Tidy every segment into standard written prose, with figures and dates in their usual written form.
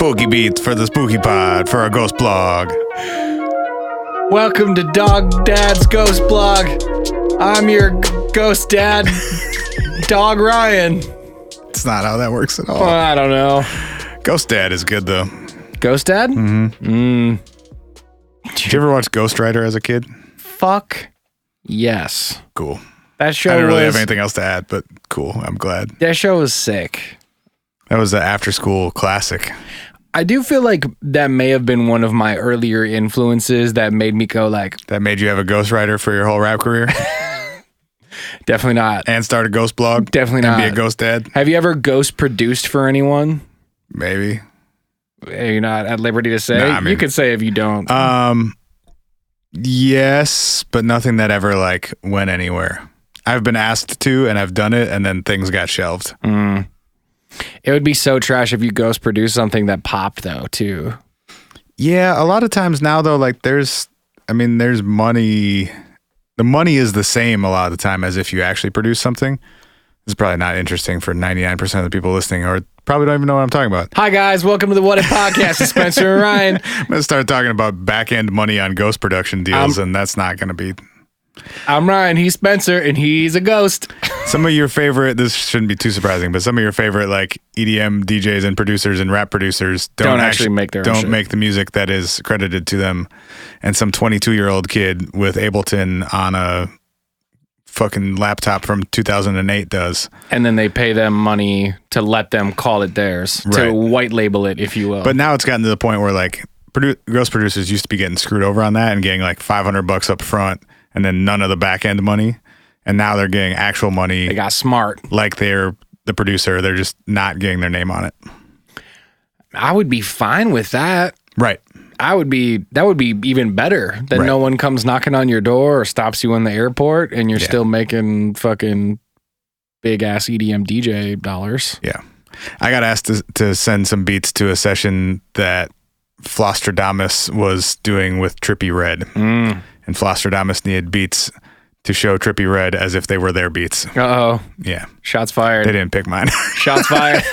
spooky beats for the spooky pod for our ghost blog. Welcome to Dog Dad's Ghost Blog. I'm your ghost dad, Dog Ryan. It's not how that works at all. Well, I don't know. Ghost Dad is good though. Ghost Dad? Mm-hmm. Did you ever watch Ghost Rider as a kid? Fuck yes. Cool. That show I don't really was, have anything else to add, but cool. I'm glad. That show was sick. That was an after-school classic. I do feel like that may have been one of my earlier influences that made me go like... That made you have a Ghost Rider for your whole rap career? Definitely not. And start a ghost blog? Definitely and not. And be a ghost dad? Have you ever ghost produced for anyone? Maybe. You're not at liberty to say? Nah, I mean, you could say if you don't. Yes, but nothing that ever like went anywhere. I've been asked to, and I've done it, and then things got shelved. It would be so trash if you ghost produce something that popped, though, too. Yeah, a lot of times now, though, like there's money. The money is the same a lot of the time as if you actually produce something. It's probably not interesting for 99% of the people listening, or probably don't even know what I'm talking about. Hi, guys. Welcome to the What If Podcast. It's Spencer and Ryan. I'm going to start talking about back-end money on ghost production deals, and that's not going to be... I'm Ryan, he's Spencer, and he's a ghost. Some of your favorite, this shouldn't be too surprising, but some of your favorite like EDM DJs and producers and rap producers don't actually make their own shit. Make the music that is credited to them. And some 22-year-old kid with Ableton on a fucking laptop from 2008 does. And then they pay them money to let them call it theirs, right. To white label it, if you will. But now it's gotten to the point where like ghost producers used to be getting screwed over on that and getting like $500 up front and then none of the back end money. And now they're getting actual money. They got smart. Like they're the producer. They're just not getting their name on it. I would be fine with that. Right. That would be even better than right. No one comes knocking on your door or stops you in the airport and you're still making fucking big ass EDM DJ dollars. Yeah. I got asked to send some beats to a session that Flostradamus was doing with Trippie Redd. And Flostradamus needed beats to show Trippie Redd as if they were their beats. Uh-oh. Yeah. Shots fired. They didn't pick mine. Shots fired.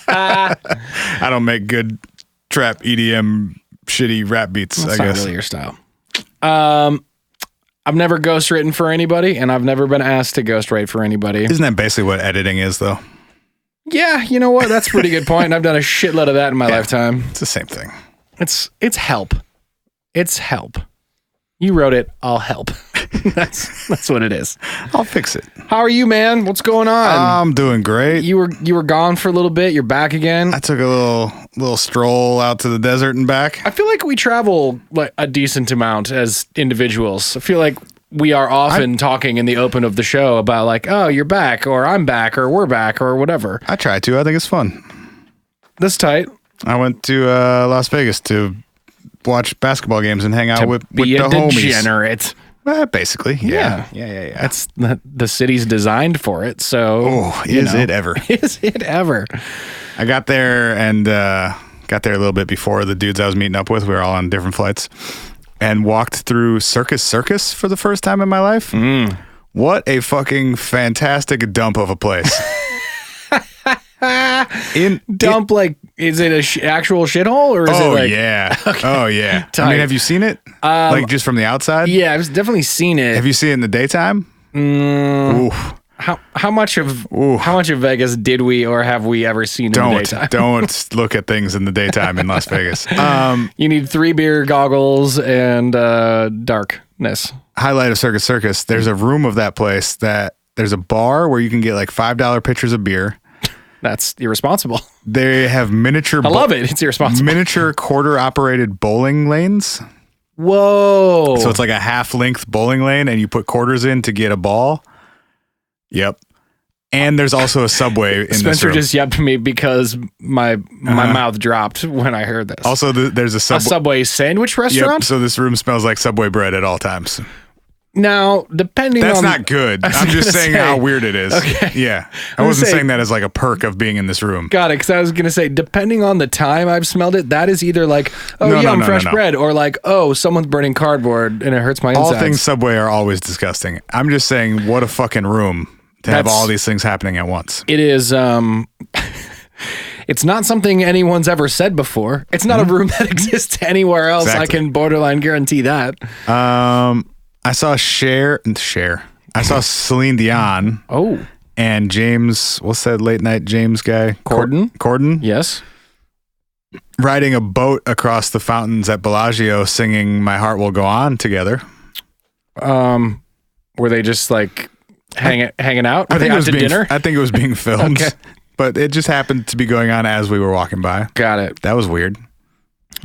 I don't make good trap, EDM, shitty rap beats, That's I guess. Not really your style. I've never ghostwritten for anybody, and I've never been asked to ghostwrite for anybody. Isn't that basically what editing is, though? Yeah, you know what? That's a pretty good point. And I've done a shitload of that in my lifetime. It's the same thing. It's help. It's help. You wrote it. I'll help. That's what it is. I'll fix it. How are you, man? What's going on? I'm doing great. You were gone for a little bit. You're back again. I took a little stroll out to the desert and back. I feel like we travel like a decent amount as individuals. I feel like we are often talking in the open of the show about like, oh, you're back, or I'm back, or we're back, or whatever. I try to. I think it's fun. That's tight. I went to Las Vegas to watch basketball games and hang out with the homies. Degenerate. Basically, yeah. That's the city's designed for it. So, it ever? Is it ever? I got there and got there a little bit before the dudes I was meeting up with. We were all on different flights and walked through Circus for the first time in my life. What a fucking fantastic dump of a place. Is it a actual shithole or is it like? Yeah. Okay. Oh yeah. Tight. I mean, have you seen it? Like just from the outside? Yeah, I've definitely seen it. Have you seen it in the daytime? Oof. How much of Vegas did we or have we ever seen in the daytime? Don't look at things in the daytime in Las Vegas. You need 3 beer goggles and darkness. Highlight of Circus. There's a room of that place that there's a bar where you can get like $5 pitchers of beer. That's irresponsible. They have miniature... I love it. It's irresponsible. Miniature quarter-operated bowling lanes. Whoa. So it's like a half-length bowling lane, and you put quarters in to get a ball. Yep. And there's also a Subway in Spencer this room. just yapped me because my mouth dropped when I heard this. Also, there's a Subway sandwich restaurant? Yep, so this room smells like Subway bread at all times. Now, depending on... That's not good. I'm just saying how weird it is. Okay. Yeah. I wasn't saying that as like a perk of being in this room. Got it, because I was going to say, depending on the time I've smelled it, that is either like, fresh bread, or like, oh, someone's burning cardboard and it hurts my insides. All things Subway are always disgusting. I'm just saying, what a fucking room to have all these things happening at once. It is... It's not something anyone's ever said before. It's not a room that exists anywhere else. Exactly. I can borderline guarantee that. I saw Cher. I saw Celine Dion. Oh. And James, what's that late night James guy? Corden? Yes. Riding a boat across the fountains at Bellagio singing My Heart Will Go On together. Were they just like hanging out? Were they out to dinner? I think it was being filmed. Okay. But it just happened to be going on as we were walking by. Got it. That was weird.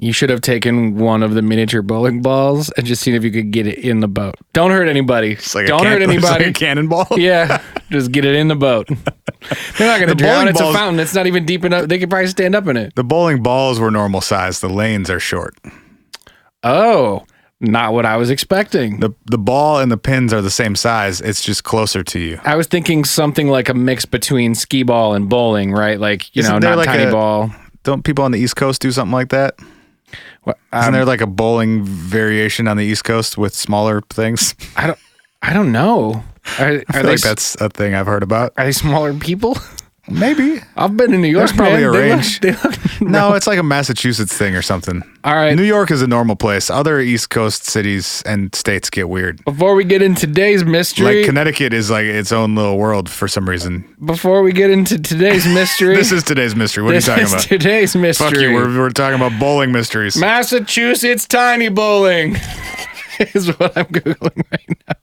You should have taken one of the miniature bowling balls and just seen if you could get it in the boat. Don't hurt anybody. Don't hurt anybody. It's like a cannonball? Yeah. Just get it in the boat. They're not going to drown. It's a fountain. It's not even deep enough. They could probably stand up in it. The bowling balls were normal size. The lanes are short. Oh, not what I was expecting. The ball and the pins are the same size. It's just closer to you. I was thinking something like a mix between skee ball and bowling, right? Like, not like tiny ball. Don't people on the East Coast do something like that? Isn't there like a bowling variation on the East Coast with smaller things? I don't know. I feel like that's a thing I've heard about. Are they smaller people? Maybe. I've been in New York. There's probably a range. No, it's like a Massachusetts thing or something. All right. New York is a normal place. Other East Coast cities and states get weird. Before we get into today's mystery. Like Connecticut is like its own little world for some reason. Before we get into today's mystery. This is today's mystery. What are you talking about? Today's mystery. Fuck you. We're talking about bowling mysteries. Massachusetts tiny bowling. Is what I'm Googling right now.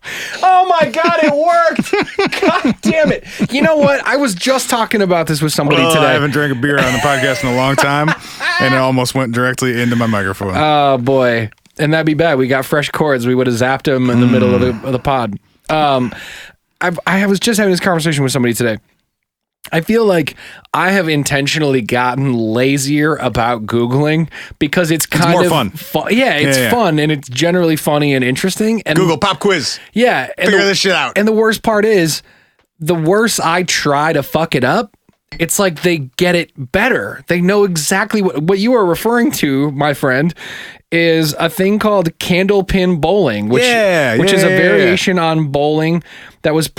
Oh my God, it worked. God damn it. You know what? I was just talking about this with somebody today. I haven't drank a beer on the podcast in a long time, and it almost went directly into my microphone. Oh, boy. And that'd be bad. We got fresh cords. We would have zapped them in the middle of the pod. I was just having this conversation with somebody today. I feel like I have intentionally gotten lazier about Googling because it's kind of fun. Yeah, it's fun and it's generally funny and interesting. And Google pop quiz. Yeah. Figure this shit out. And the worst part is, the worse I try to fuck it up, it's like they get it better. They know exactly what you are referring to, my friend, is a thing called candlepin bowling, which is a variation on bowling that was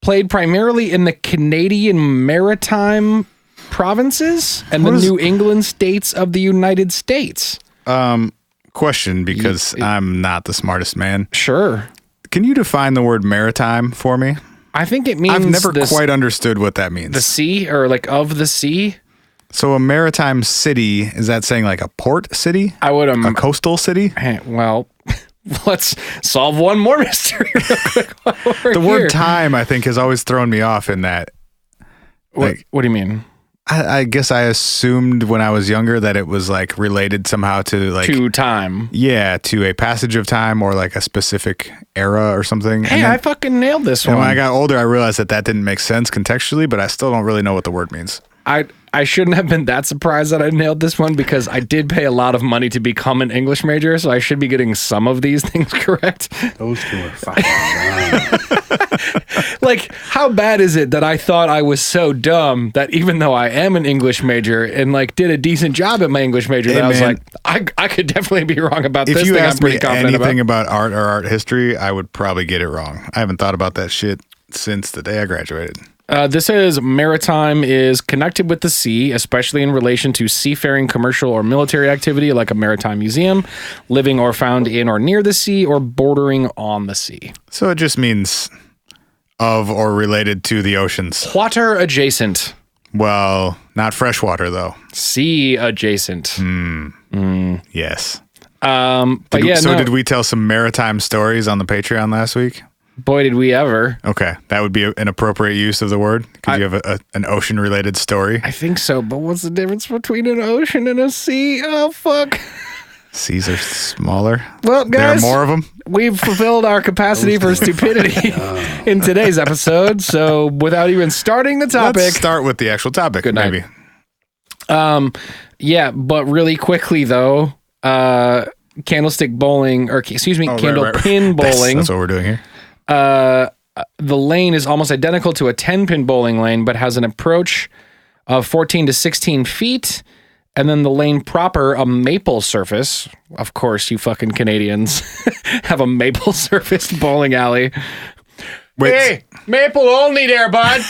played primarily in the Canadian Maritime provinces and the New England states of the United States. Question, because I'm not the smartest man. Sure. Can you define the word maritime for me? I think it means... I've never quite understood what that means. The sea, or like of the sea? So a maritime city, is that saying like a port city? A coastal city? Well... Let's solve one more mystery real quick. The word time, I think, has always thrown me off in that. What do you mean? I guess I assumed when I was younger that it was like related somehow to like... To time. Yeah, to a passage of time or like a specific era or something. Hey, I fucking nailed this one. And when I got older, I realized that didn't make sense contextually, but I still don't really know what the word means. I shouldn't have been that surprised that I nailed this one because I did pay a lot of money to become an English major, so I should be getting some of these things correct. Those two are fucking dumb. Like, how bad is it that I thought I was so dumb that even though I am an English major and like did a decent job at my English major, that I was like, I could definitely be wrong about this thing. If you asked me anything about art or art history, I would probably get it wrong. I haven't thought about that shit since the day I graduated. This says maritime is connected with the sea, especially in relation to seafaring, commercial, or military activity like a maritime museum, living or found in or near the sea, or bordering on the sea. So it just means of or related to the oceans. Water adjacent. Well, not freshwater, though. Sea adjacent. Yes. Did we tell some maritime stories on the Patreon last week? Boy, did we ever. Okay. That would be an appropriate use of the word. Could you have an ocean-related story? I think so, but what's the difference between an ocean and a sea? Oh, fuck. Seas are smaller. Well, guys, there are more of them. We've fulfilled our capacity for stupidity in today's episode, so without even starting the topic... Let's start with the actual topic, Good night. maybe. Yeah, but really quickly, though, candlestick bowling, or excuse me, candlepin bowling. That's what we're doing here. The lane is almost identical to a 10-pin bowling lane, but has an approach of 14 to 16 feet. And then the lane proper, a maple surface. Of course, you fucking Canadians have a maple surface bowling alley. Wait, hey, Maple only there, bud.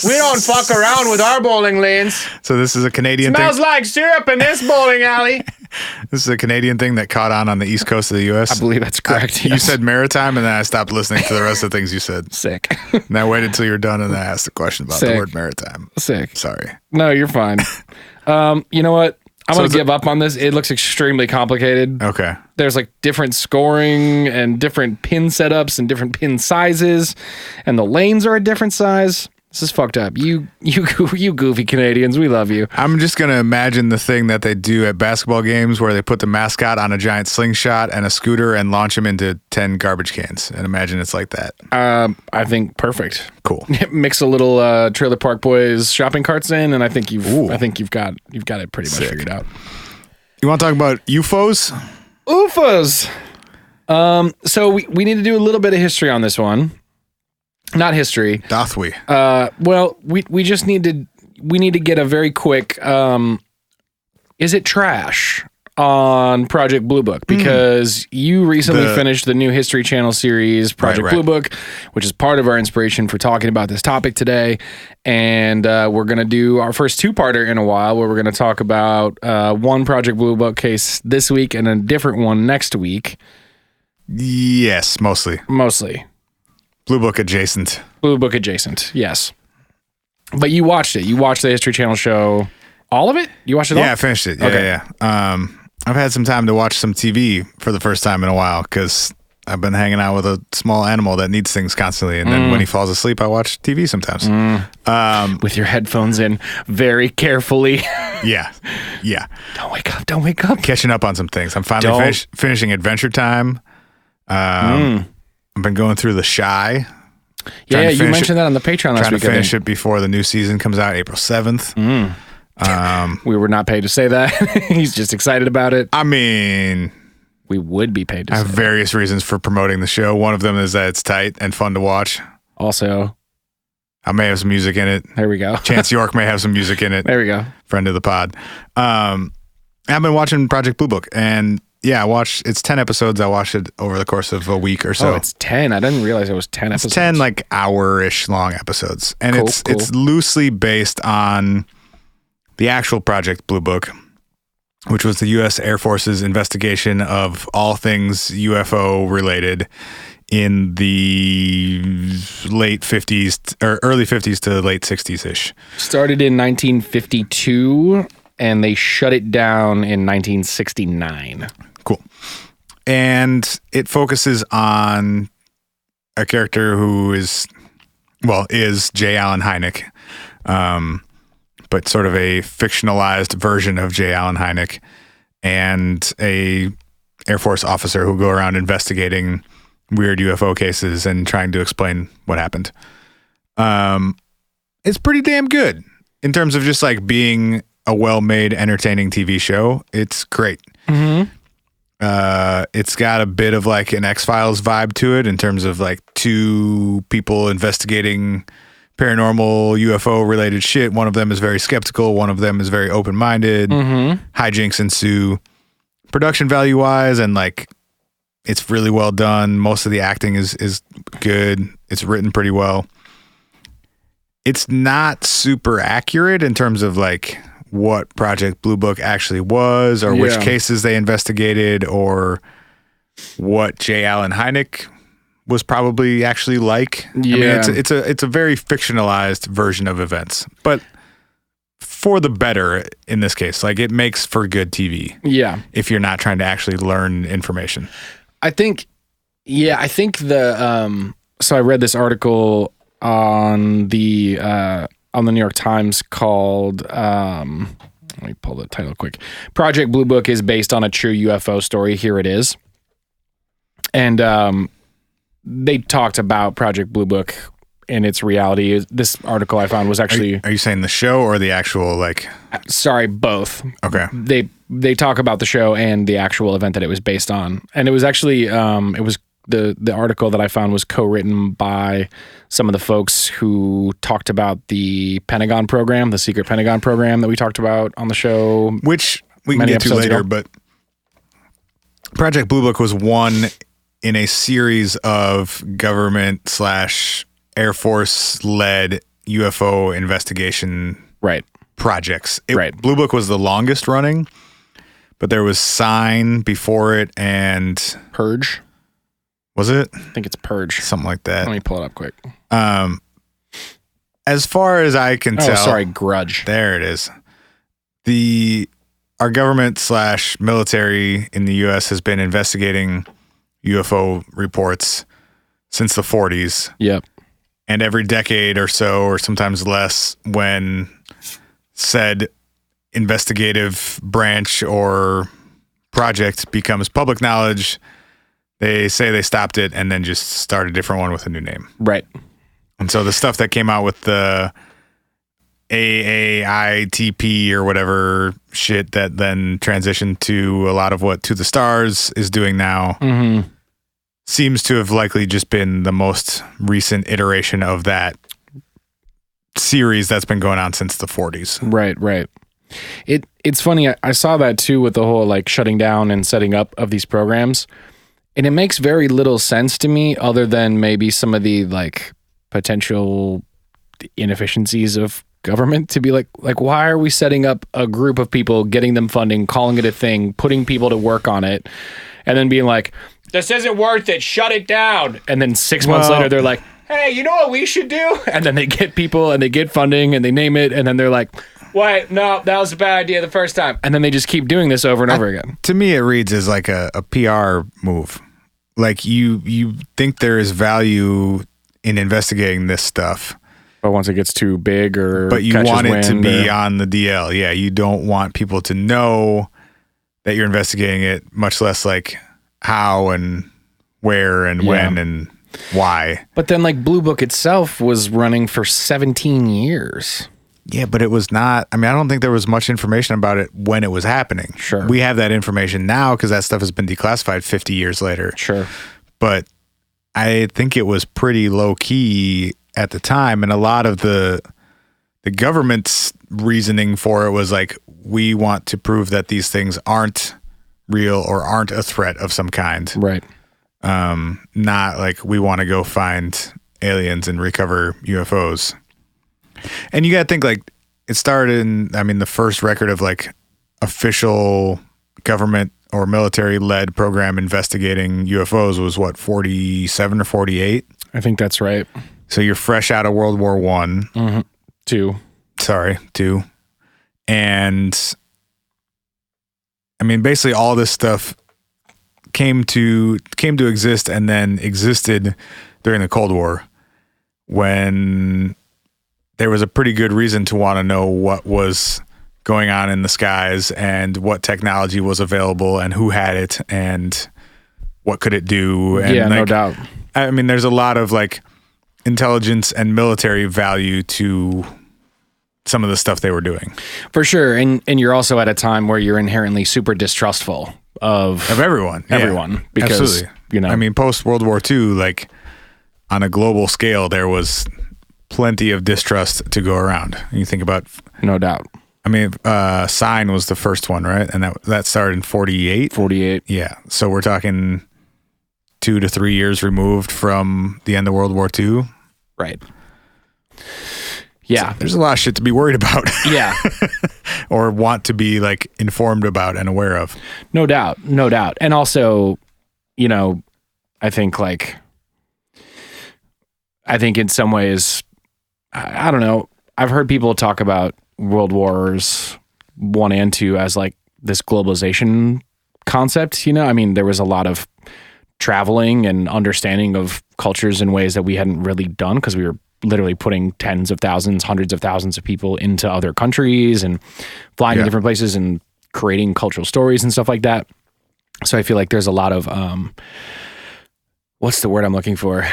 We don't fuck around with our bowling lanes. So this is a Canadian Smells thing? like syrup in this bowling alley. This is a Canadian thing that caught on the east coast of the U.S.? I believe that's correct. You said maritime, and then I stopped listening to the rest of the things you said. Sick. And I waited till you're done, and then I asked the question about the word maritime. Sick. Sorry. No, you're fine. You know what? I'm going to give up on this. It looks extremely complicated. Okay. There's like different scoring and different pin setups and different pin sizes, and the lanes are a different size. This is fucked up. You goofy Canadians, we love you. I'm just going to imagine the thing that they do at basketball games where they put the mascot on a giant slingshot and a scooter and launch him into 10 garbage cans, and imagine it's like that. I think perfect. Cool. Mix a little Trailer Park Boys shopping carts in, and I think you've got it pretty much figured out. You want to talk about UFOs? UFOs. So we need to do a little bit of history on this one. Not history. Doth we? Well, we just need to get a very quick is it trash on Project Blue Book, because you recently finished the new History Channel series Project Blue Book, which is part of our inspiration for talking about this topic today. And we're going to do our first two-parter in a while, where we're going to talk about one Project Blue Book case this week and a different one next week. Yes, mostly. Blue Book adjacent. Blue Book adjacent, yes. But you watched it. You watched the History Channel show. All of it? You watched it all? Yeah, I finished it. Yeah. I've had some time to watch some TV for the first time in a while, because I've been hanging out with a small animal that needs things constantly. And then when he falls asleep, I watch TV sometimes. With your headphones in very carefully. Yeah. Don't wake up. Catching up on some things. I'm finally finishing Adventure Time. I've been going through The Shy. Yeah, you mentioned that on the Patreon last week. Trying to finish it before the new season comes out, April 7th. We were not paid to say that. He's just excited about it. I mean, we would be paid to I say have various reasons for promoting the show. One of them is that it's tight and fun to watch. Also, I may have some music in it. There we go. Chance York may have some music in it. There we go. Friend of the pod. I've been watching Project Blue Book, and yeah, it's 10 episodes. I watched it over the course of a week or so. Oh, it's 10. I didn't realize it was 10 episodes. It's 10 like hour-ish long episodes. And cool. It's loosely based on the actual Project Blue Book, which was the U.S. Air Force's investigation of all things UFO related in the late 50s or early 50s to late 60s-ish. Started in 1952, and they shut it down in 1969. Cool. And it focuses on a character who is J. Allen Hynek, but sort of a fictionalized version of J. Allen Hynek, and a Air Force officer who go around investigating weird UFO cases and trying to explain what happened. It's pretty damn good in terms of just like being a well-made, entertaining TV show. It's great. It's got a bit of like an X-Files vibe to it in terms of like two people investigating paranormal UFO related shit. One of them is very skeptical. One of them is very open-minded. Hijinks ensue. Production value wise, and like it's really well done. Most of the acting is good. It's written pretty well. It's not super accurate in terms of like what Project Blue Book actually was, or which cases they investigated, or what J. Allen Hynek was probably actually like. Yeah. I mean, it's a very fictionalized version of events, but for the better in this case. Like it makes for good TV. Yeah. If you're not trying to actually learn information. I think the so I read this article on the New York Times called let me pull the title quick. Project Blue Book is based on a true UFO story. Here it is. And they talked about Project Blue Book and its reality. This article I found was actually... Are you saying the show or the actual like... Sorry, both. Okay. They talk about the show and the actual event that it was based on. And it was actually... it was the article that I found was co-written by some of the folks who talked about the Pentagon program, the secret Pentagon program that we talked about on the show. Which we can get to later, ago. But Project Blue Book was one in a series of government / Air Force led UFO investigation projects. Blue Book was the longest running, but there was Sign before it and Purge. Was it? I think it's Purge. Something like that. Let me pull it up quick. As far as I can tell. Sorry, Grudge. There it is. Our government / military in the U.S. has been investigating UFO reports since the 40s. Yep. And every decade or so, or sometimes less, when said investigative branch or project becomes public knowledge, they say they stopped it and then just start a different one with a new name. Right. And so the stuff that came out with the AAITP or whatever shit that then transitioned to a lot of what To the Stars is doing now seems to have likely just been the most recent iteration of that series that's been going on since the 40s. Right. It's funny. I saw that too with the whole like shutting down and setting up of these programs. And it makes very little sense to me other than maybe some of the like potential inefficiencies of government to be like why are we setting up a group of people, getting them funding, calling it a thing, putting people to work on it, and then being like, this isn't worth it, shut it down. And then 6 months later they're like, hey, you know what we should do? And then they get people and they get funding and they name it, and then they're like, wait, no, that was a bad idea the first time. And then they just keep doing this over and over again. To me, it reads as like a PR move. Like you think there is value in investigating this stuff. But once it gets too big but you want it to be on the DL. Yeah, you don't want people to know that you're investigating it, much less like how and where and when and why. But then like Blue Book itself was running for 17 years. Yeah, but it was not, I don't think there was much information about it when it was happening. Sure. We have that information now because that stuff has been declassified 50 years later. Sure. But I think it was pretty low key at the time. And a lot of the government's reasoning for it was like, we want to prove that these things aren't real or aren't a threat of some kind. Right. Not like we want to go find aliens and recover UFOs. And you got to think like it started in, the first record of like official government or military led program investigating UFOs was what, 47 or 48? I think that's right. So you're fresh out of World War I. Two. And basically all this stuff came to exist and then existed during the Cold War when there was a pretty good reason to want to know what was going on in the skies and what technology was available and who had it and what could it do. And no doubt. There's a lot of like intelligence and military value to some of the stuff they were doing. For sure. And you're also at a time where you're inherently super distrustful of everyone. Everyone. Because, absolutely. Post World War II, like on a global scale, there was plenty of distrust to go around. You think about... No doubt. Sign was the first one, right? And that started in 48? 48. Yeah. So we're talking 2 to 3 years removed from the end of World War II. Right. Yeah. So there's a lot of shit to be worried about. Yeah. Or want to be like informed about and aware of. No doubt. And also, I think in some ways, I don't know. I've heard people talk about World Wars I and II as like this globalization concept. There was a lot of traveling and understanding of cultures in ways that we hadn't really done because we were literally putting tens of thousands, hundreds of thousands of people into other countries and flying to different places and creating cultural stories and stuff like that. So I feel like there's a lot of, what's the word I'm looking for?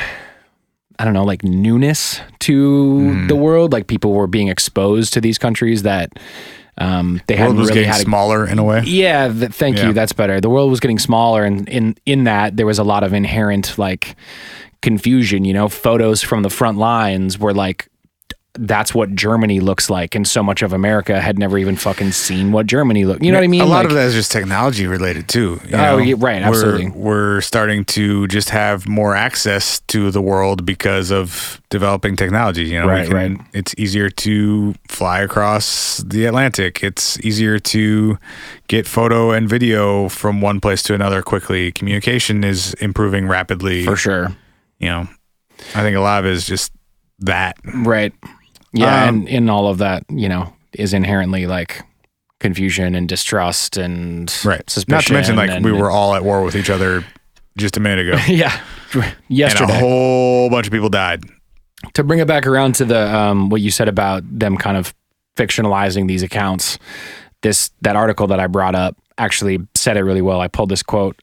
I don't know, like newness to the world. Like people were being exposed to these countries that they hadn't really getting had smaller in a way. Yeah, thank you. That's better. The world was getting smaller, and in that there was a lot of inherent like confusion. Photos from the front lines were like that's what Germany looks like, and so much of America had never even fucking seen what Germany looked. You know what I mean? A lot of that is just technology related too. Yeah, right, absolutely. We're starting to just have more access to the world because of developing technology. Right. It's easier to fly across the Atlantic. It's easier to get photo and video from one place to another quickly. Communication is improving rapidly. For sure. I think a lot of it is just that. Right. Yeah. And in all of that, is inherently like confusion and distrust and suspicion. Not to mention we were all at war with each other just a minute ago. Yeah. Yesterday. And a whole bunch of people died. To bring it back around to the what you said about them kind of fictionalizing these accounts, that article that I brought up actually said it really well. I pulled this quote.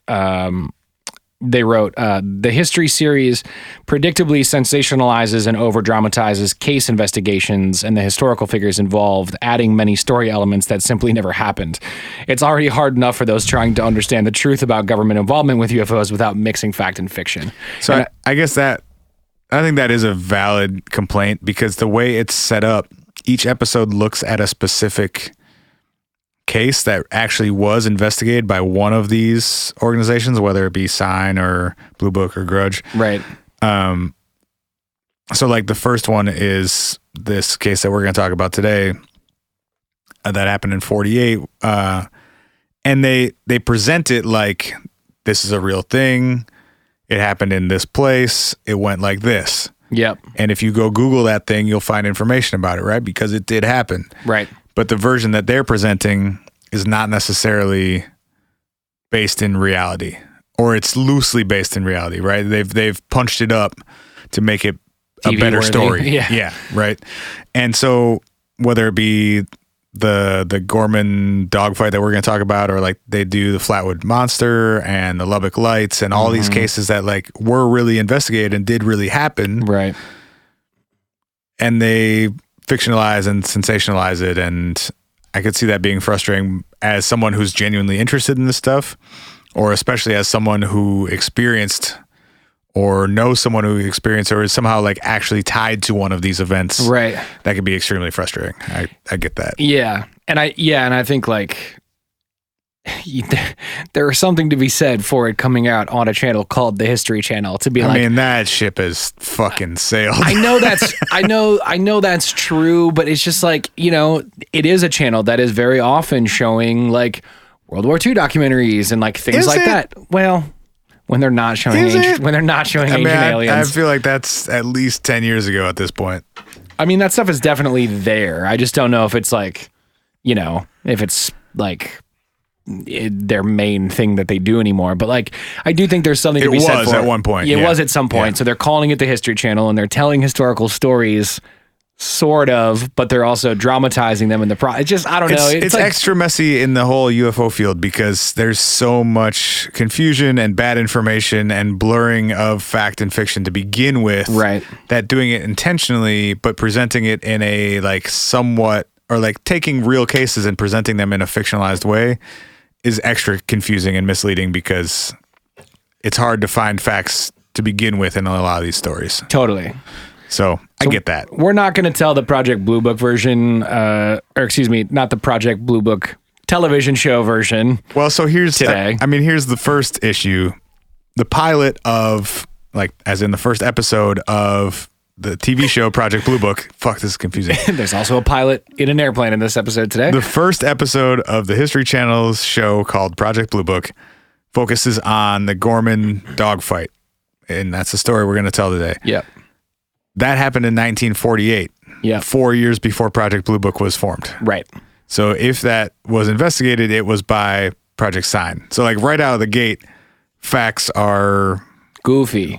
They wrote, the history series predictably sensationalizes and over-dramatizes case investigations and the historical figures involved, adding many story elements that simply never happened. It's already hard enough for those trying to understand the truth about government involvement with UFOs without mixing fact and fiction. So I guess I think that is a valid complaint, because the way it's set up, each episode looks at a specific case that actually was investigated by one of these organizations, whether it be Sign or Blue Book or Grudge. Right. So like the first one is this case that we're going to talk about today that happened in 48. And they present it like this is a real thing. It happened in this place. It went like this. Yep. And if you go Google that thing, you'll find information about it, right? Because it did happen. Right. But the version that they're presenting is not necessarily based in reality, or it's loosely based in reality, right? They've punched it up to make it a better story. Yeah. Right. And so whether it be the Gorman dogfight that we're going to talk about, or like they do the Flatwood Monster and the Lubbock Lights and all these cases that like were really investigated and did really happen. Right. And they fictionalize and sensationalize it. And I could see that being frustrating as someone who's genuinely interested in this stuff, or especially as someone who experienced or knows someone who experienced or is somehow like actually tied to one of these events. Right. That could be extremely frustrating. I get that. Yeah. And I think like there is something to be said for it coming out on a channel called the History Channel to be I mean, that ship has fucking sailed. I know that's true, but it's just like, it is a channel that is very often showing like World War II documentaries and like things like that. Well, when they're not showing ancient aliens. I feel like that's at least 10 years ago at this point. I mean, that stuff is definitely there. I just don't know if it's like, if it's like their main thing that they do anymore. But like, I do think there's something to be said for it. It was at one point. It was at some point. Yeah. So they're calling it the History Channel and they're telling historical stories, sort of, but they're also dramatizing them in the it's just, I don't know. It's like, extra messy in the whole UFO field because there's so much confusion and bad information and blurring of fact and fiction to begin with. Right. That doing it intentionally, but presenting it in a like somewhat, or like taking real cases and presenting them in a fictionalized way is extra confusing and misleading because it's hard to find facts to begin with in a lot of these stories. Totally. So I get that. We're not going to tell the Project Blue Book version, or excuse me, not the Project Blue Book television show version. Well, so here's today. Here's the first issue. The pilot of, like, as in the first episode of the TV show Project Blue Book. Fuck, this is confusing. There's also a pilot in an airplane in this episode today. The first episode of the History Channel's show called Project Blue Book focuses on the Gorman dogfight. And that's the story we're going to tell today. Yeah. That happened in 1948. Yeah. 4 years before Project Blue Book was formed. Right. So if that was investigated, it was by Project Sign. So like right out of the gate, facts are goofy.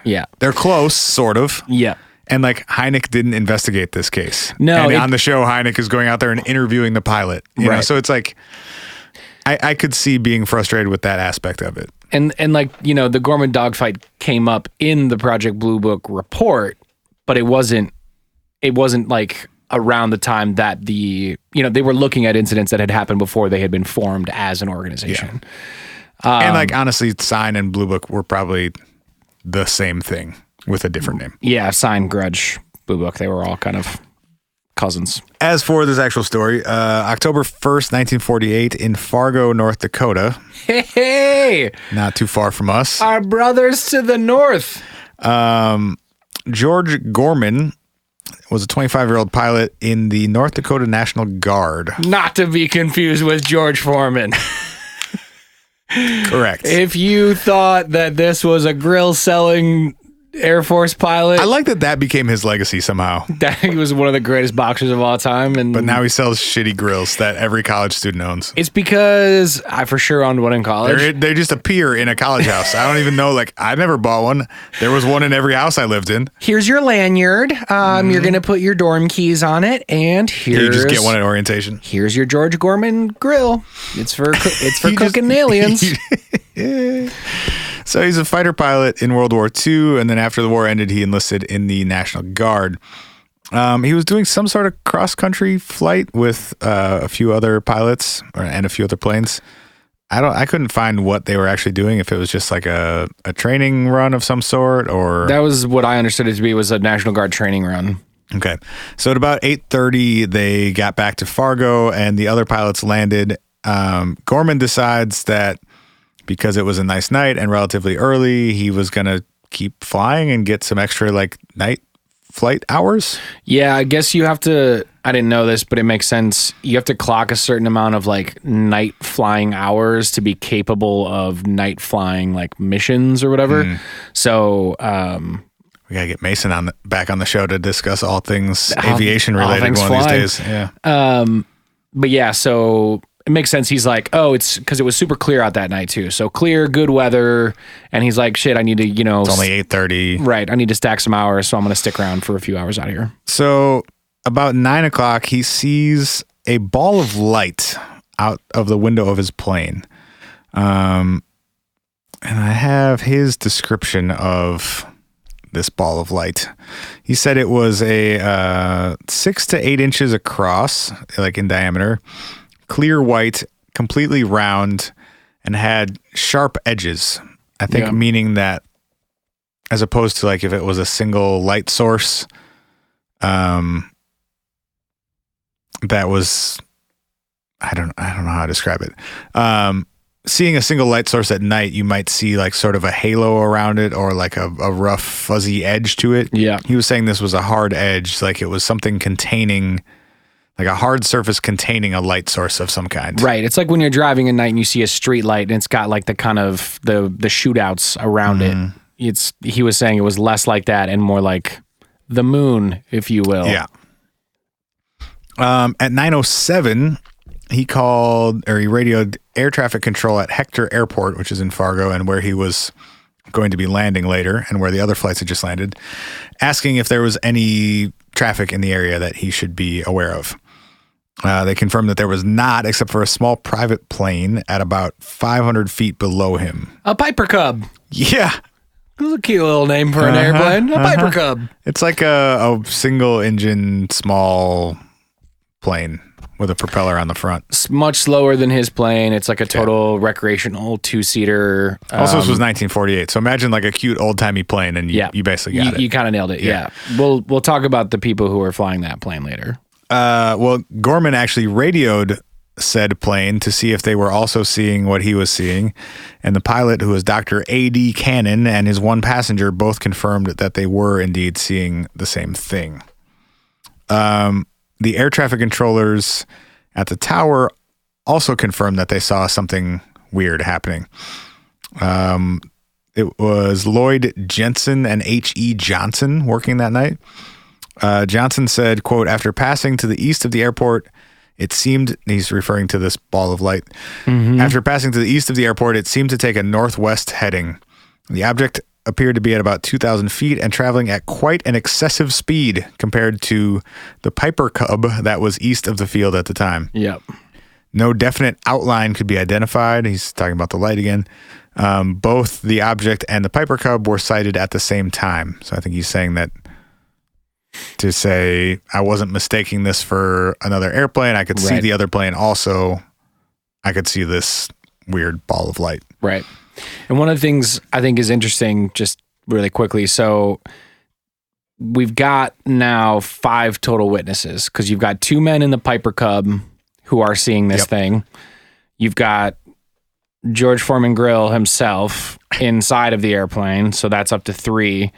Yeah. They're close, sort of. Yeah. And like Hynek didn't investigate this case. No. And on the show, Hynek is going out there and interviewing the pilot. You know? So it's like, I could see being frustrated with that aspect of it. And like, the Gorman dogfight came up in the Project Blue Book report, but it wasn't like around the time that they were looking at incidents that had happened before they had been formed as an organization. Yeah. And like, honestly, Sign and Blue Book were probably the same thing with a different name. Yeah. Sign, Grudge, Blue Book. They were all kind of cousins. As for this actual story, October 1st, 1948 in Fargo, North Dakota. Hey! Not too far from us. Our brothers to the north. George Gorman was a 25-year-old pilot in the North Dakota National Guard. Not to be confused with George Foreman. Correct. If you thought that this was a grill-selling Air Force pilot. I like that became his legacy somehow. That he was one of the greatest boxers of all time. But now he sells shitty grills that every college student owns. It's because I for sure owned one in college. They just appear in a college house. I don't even know. Like, I never bought one. There was one in every house I lived in. Here's your lanyard. You're going to put your dorm keys on it. And here's... You just get one at orientation. Here's your George Gorman grill. It's for cooking aliens. So he's a fighter pilot in World War II, and then after the war ended, he enlisted in the National Guard. He was doing some sort of cross-country flight with a few other pilots and a few other planes. I couldn't find what they were actually doing, if it was just like a training run of some sort, or... That was what I understood it to be, was a National Guard training run. Okay. So at about 8:30, they got back to Fargo, and the other pilots landed. Gorman decides that because it was a nice night and relatively early, he was going to keep flying and get some extra like night flight hours. Yeah, I guess you have to, I didn't know this, but it makes sense. You have to clock a certain amount of like night flying hours to be capable of night flying like missions or whatever. So, we got to get Mason back on the show to discuss all things aviation related one of these days. Yeah. But yeah, so it makes sense. He's like, oh, it's because it was super clear out that night too. So clear, good weather. And he's like, shit, I need to, it's only 8:30. Right. I need to stack some hours. So I'm going to stick around for a few hours out here. So about 9 o'clock, he sees a ball of light out of the window of his plane. And I have his description of this ball of light. He said it was a 6 to 8 inches across, like in diameter, clear white, completely round, and had sharp edges. I think meaning that as opposed to like if it was a single light source, that was, I don't know how to describe it. Seeing a single light source at night, you might see like sort of a halo around it or like a rough fuzzy edge to it. Yeah. He was saying this was a hard edge, like it was something containing, like a hard surface containing a light source of some kind. Right. It's like when you're driving at night and you see a street light and it's got like the kind of the shootouts around it. He was saying it was less like that and more like the moon, if you will. Yeah. At 9:07, he radioed air traffic control at Hector Airport, which is in Fargo, and where he was going to be landing later, and where the other flights had just landed, asking if there was any traffic in the area that he should be aware of. They confirmed that there was not, except for a small private plane at about 500 feet below him. A Piper Cub. Yeah. That's a cute little name for an airplane. A Piper Cub. It's like a single engine small plane with a propeller on the front. It's much slower than his plane. It's like a total recreational two-seater. Also, this was 1948, so imagine like a cute old-timey plane, and you basically got it. You kind of nailed it, yeah. We'll talk about the people who were flying that plane later. Well, Gorman actually radioed said plane to see if they were also seeing what he was seeing, and the pilot, who was Dr. A.D. Cannon, and his one passenger both confirmed that they were indeed seeing the same thing. The air traffic controllers at the tower also confirmed that they saw something weird happening. It was Lloyd Jensen and H.E. Johnson working that night. Johnson said, quote, after passing to the east of the airport, it seemed, he's referring to this ball of light. After passing to the east of the airport, it seemed to take a northwest heading. The object appeared to be at about 2,000 feet and traveling at quite an excessive speed compared to the Piper Cub that was east of the field at the time. Yep. No definite outline could be identified. He's talking about the light again. Both the object and the Piper Cub were sighted at the same time. So I think he's saying that to say, I wasn't mistaking this for another airplane. I could see the other plane also. I could see this weird ball of light. Right. And one of the things I think is interesting, just really quickly, so we've got now 5 total witnesses because you've got 2 men in the Piper Cub who are seeing this thing. You've got George Foreman Grill himself inside of the airplane, so that's up to 3.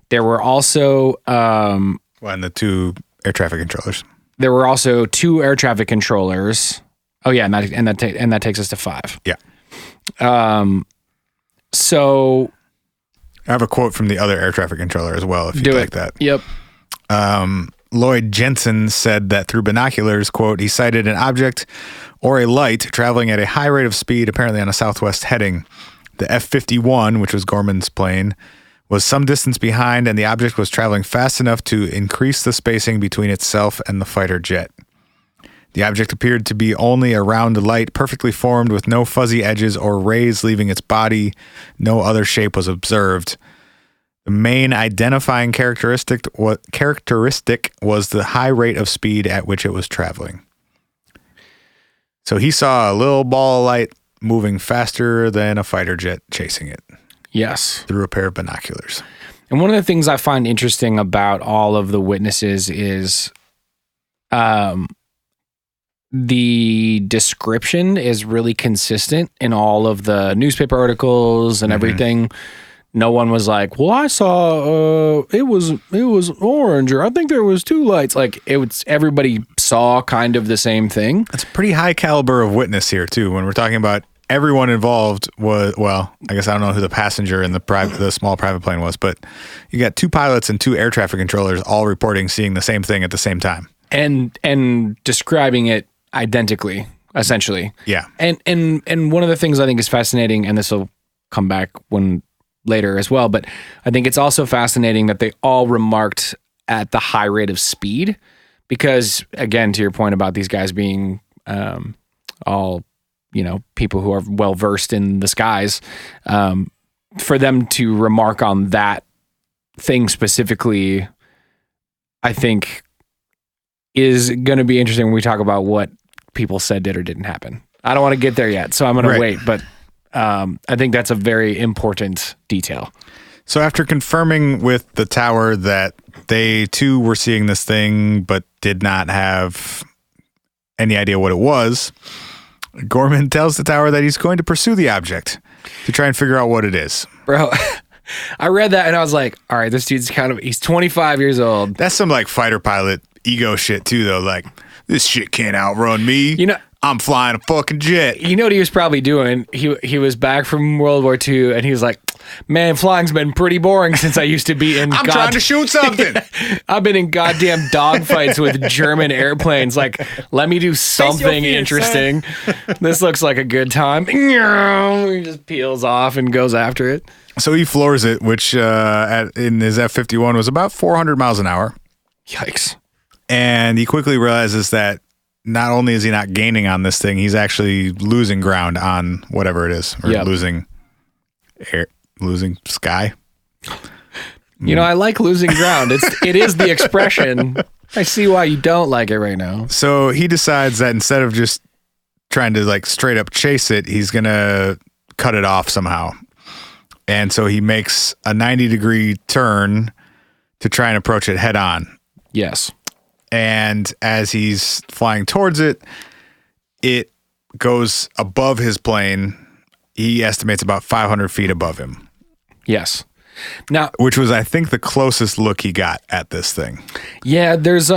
There were also and the 2 air traffic controllers. There were also 2 air traffic controllers. Oh yeah, and that takes us to 5. Yeah. So I have a quote from the other air traffic controller as well, if you'd like that. Yep. Lloyd Jensen said that through binoculars, quote, he sighted an object or a light traveling at a high rate of speed, apparently on a southwest heading. The F-51, which was Gorman's plane, was some distance behind, and the object was traveling fast enough to increase the spacing between itself and the fighter jet. The object appeared to be only a round light, perfectly formed with no fuzzy edges or rays leaving its body. No other shape was observed. The main identifying characteristic was the high rate of speed at which it was traveling. So he saw a little ball of light moving faster than a fighter jet chasing it. Yes. Through a pair of binoculars. And one of the things I find interesting about all of the witnesses is the description is really consistent in all of the newspaper articles and everything. No one was like, well, I saw it was orange, or I think there was 2 lights. Like everybody saw kind of the same thing. It's a pretty high caliber of witness here too. When we're talking about everyone involved was, well, I guess I don't know who the passenger in the small private plane was, but you got 2 pilots and 2 air traffic controllers all reporting seeing the same thing at the same time. And describing it identically, essentially. Yeah. And one of the things I think is fascinating, and this will come back later as well, but I think it's also fascinating that they all remarked at the high rate of speed, because again, to your point about these guys being all, people who are well versed in the skies, for them to remark on that thing specifically, I think is going to be interesting when we talk about what people said did or didn't happen. I don't want to get there yet, so I'm going to wait, but I think that's a very important detail. So after confirming with the tower that they too were seeing this thing but did not have any idea what it was, Gorman tells the tower that he's going to pursue the object to try and figure out what it is. Bro, I read that and I was like, all right, this dude's he's 25 years old. That's some like fighter pilot ego shit too, though. Like, this shit can't outrun me. I'm flying a fucking jet. You know what he was probably doing? He was back from World War II, and he was like, man, flying's been pretty boring since I used to be in... I'm trying to shoot something. I've been in goddamn dogfights with German airplanes. Like, let me do something interesting. This looks like a good time. He just peels off and goes after it. So he floors it, which in his F-51 was about 400 miles an hour. Yikes. And he quickly realizes that not only is he not gaining on this thing, he's actually losing ground on whatever it is, or losing sky. I like losing ground. It is the expression. I see why you don't like it right now. So he decides that instead of just trying to like straight up chase it, he's going to cut it off somehow. And so he makes a 90-degree turn to try and approach it head on. Yes. And as he's flying towards it, it goes above his plane. He estimates about 500 feet above him. Yes. Now, which was, I think, the closest look he got at this thing. Yeah, there's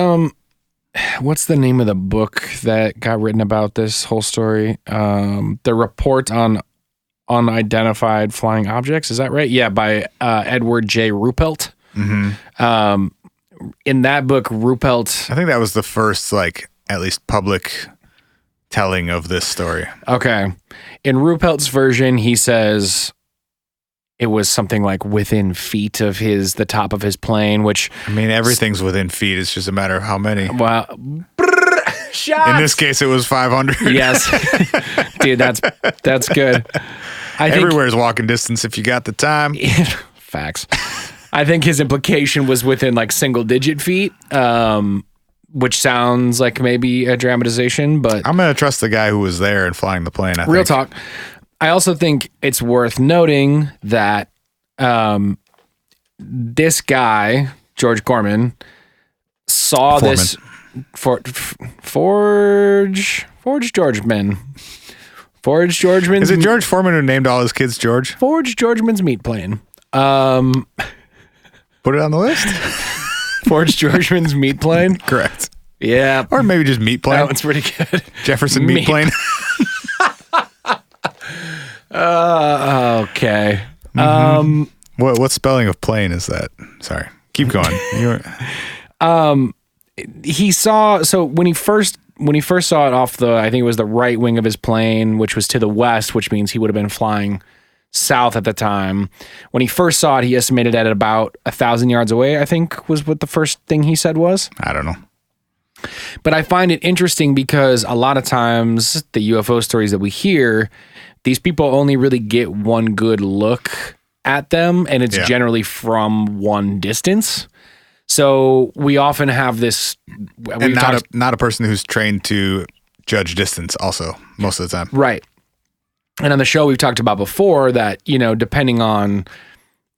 what's the name of the book that got written about this whole story? The Report on Unidentified Flying Objects. Is that right? Yeah, by Edward J. Ruppelt. Mm-hmm. In that book, Ruppelt... I think that was the first, like, at least public telling of this story. Okay. In Ruppelt's version, he says it was something like within feet of the top of his plane, which... I mean, everything's within feet. It's just a matter of how many. Well, shots! In this case, it was 500. Yes. Dude, that's good. Everywhere's walking distance if you got the time. Facts. I think his implication was within like single-digit feet, which sounds like maybe a dramatization, but... I'm going to trust the guy who was there and flying the plane, I think. Real talk. I also think it's worth noting that this guy, George Gorman, saw Foreman. this Forge Georgeman. Forge Georgeman's. Is it George Foreman who named all his kids George? Forge Georgeman's meat plane. Put it on the list. Forge Georgeman's meat plane. Correct. Yeah. Or maybe just meat plane. That one's pretty good. Jefferson meat plane. Okay. What spelling of plane is that? Sorry. Keep going. He saw, so when he first saw it off I think it was the right wing of his plane, which was to the west, which means he would have been flying south at the time. When he first saw it, he estimated at about 1,000 yards away, I think was what the first thing he said was. I don't know. But I find it interesting because a lot of times the UFO stories that we hear, these people only really get one good look at them, and it's generally from one distance. So we often have this, and not a person who's trained to judge distance also most of the time. Right. And on the show we've talked about before that, depending on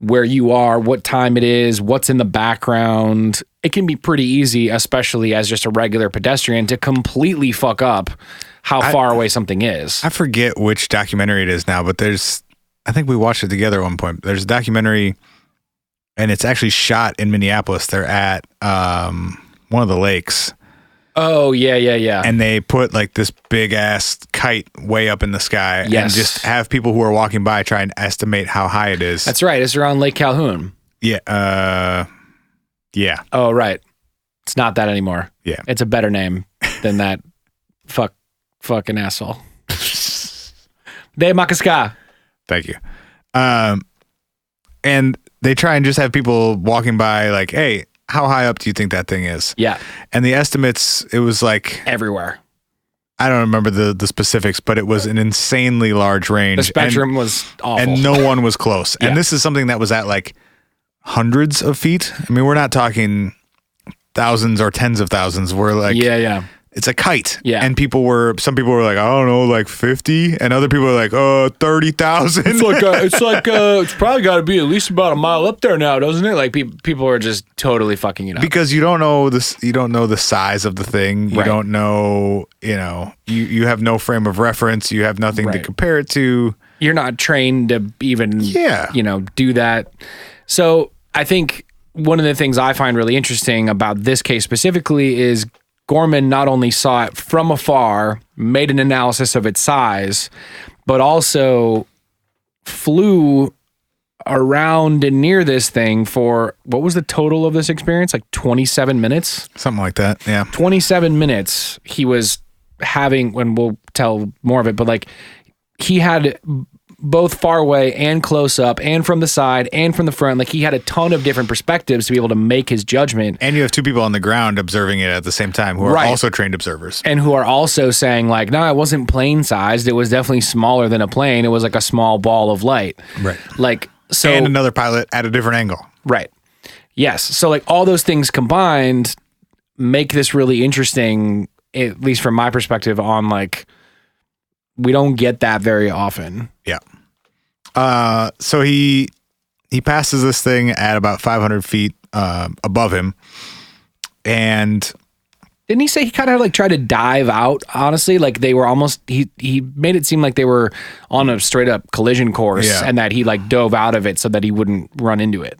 where you are, what time it is, what's in the background, it can be pretty easy, especially as just a regular pedestrian, to completely fuck up how far away something is. I forget which documentary it is now, but I think we watched it together at one point. There's a documentary, and it's actually shot in Minneapolis. They're at one of the lakes. Oh, yeah. And they put like this big ass kite way up in the sky and just have people who are walking by try and estimate how high it is. That's right. It's around Lake Calhoun. Yeah. Yeah. Oh, right. It's not that anymore. Yeah. It's a better name than that fucking asshole. De Makaska. Thank you. And they try and just have people walking by like, hey, how high up do you think that thing is? Yeah. And the estimates, it was like everywhere. I don't remember the specifics, but it was an insanely large range. The spectrum was awful. And no one was close. And this is something that was at like hundreds of feet. I mean, we're not talking thousands or tens of thousands. We're like, it's a kite. Yeah. And some people were like, I don't know, like 50. And other people were like, 30,000. It's probably got to be at least about a mile up there now, doesn't it? Like people are just totally fucking it up. Because you don't know this, you don't know the size of the thing. You don't know, you have no frame of reference. You have nothing to compare it to. You're not trained to even, do that. So I think one of the things I find really interesting about this case specifically is Gorman not only saw it from afar, made an analysis of its size, but also flew around and near this thing for, what was the total of this experience? Like 27 minutes? Something like that, yeah. 27 minutes he was having, and we'll tell more of it, but like he had both far away and close up and from the side and from the front. Like he had a ton of different perspectives to be able to make his judgment. And you have two people on the ground observing it at the same time who are also trained observers. And who are also saying like, no, it wasn't plane sized. It was definitely smaller than a plane. It was like a small ball of light. Right. Like, so. And another pilot at a different angle. Right. Yes. So like all those things combined make this really interesting, at least from my perspective, on like, we don't get that very often. Yeah. So he passes this thing at about 500 feet above him. And didn't he say he kind of like tried to dive out, honestly? Like they were almost, he made it seem like they were on a straight up collision course and that he like dove out of it so that he wouldn't run into it.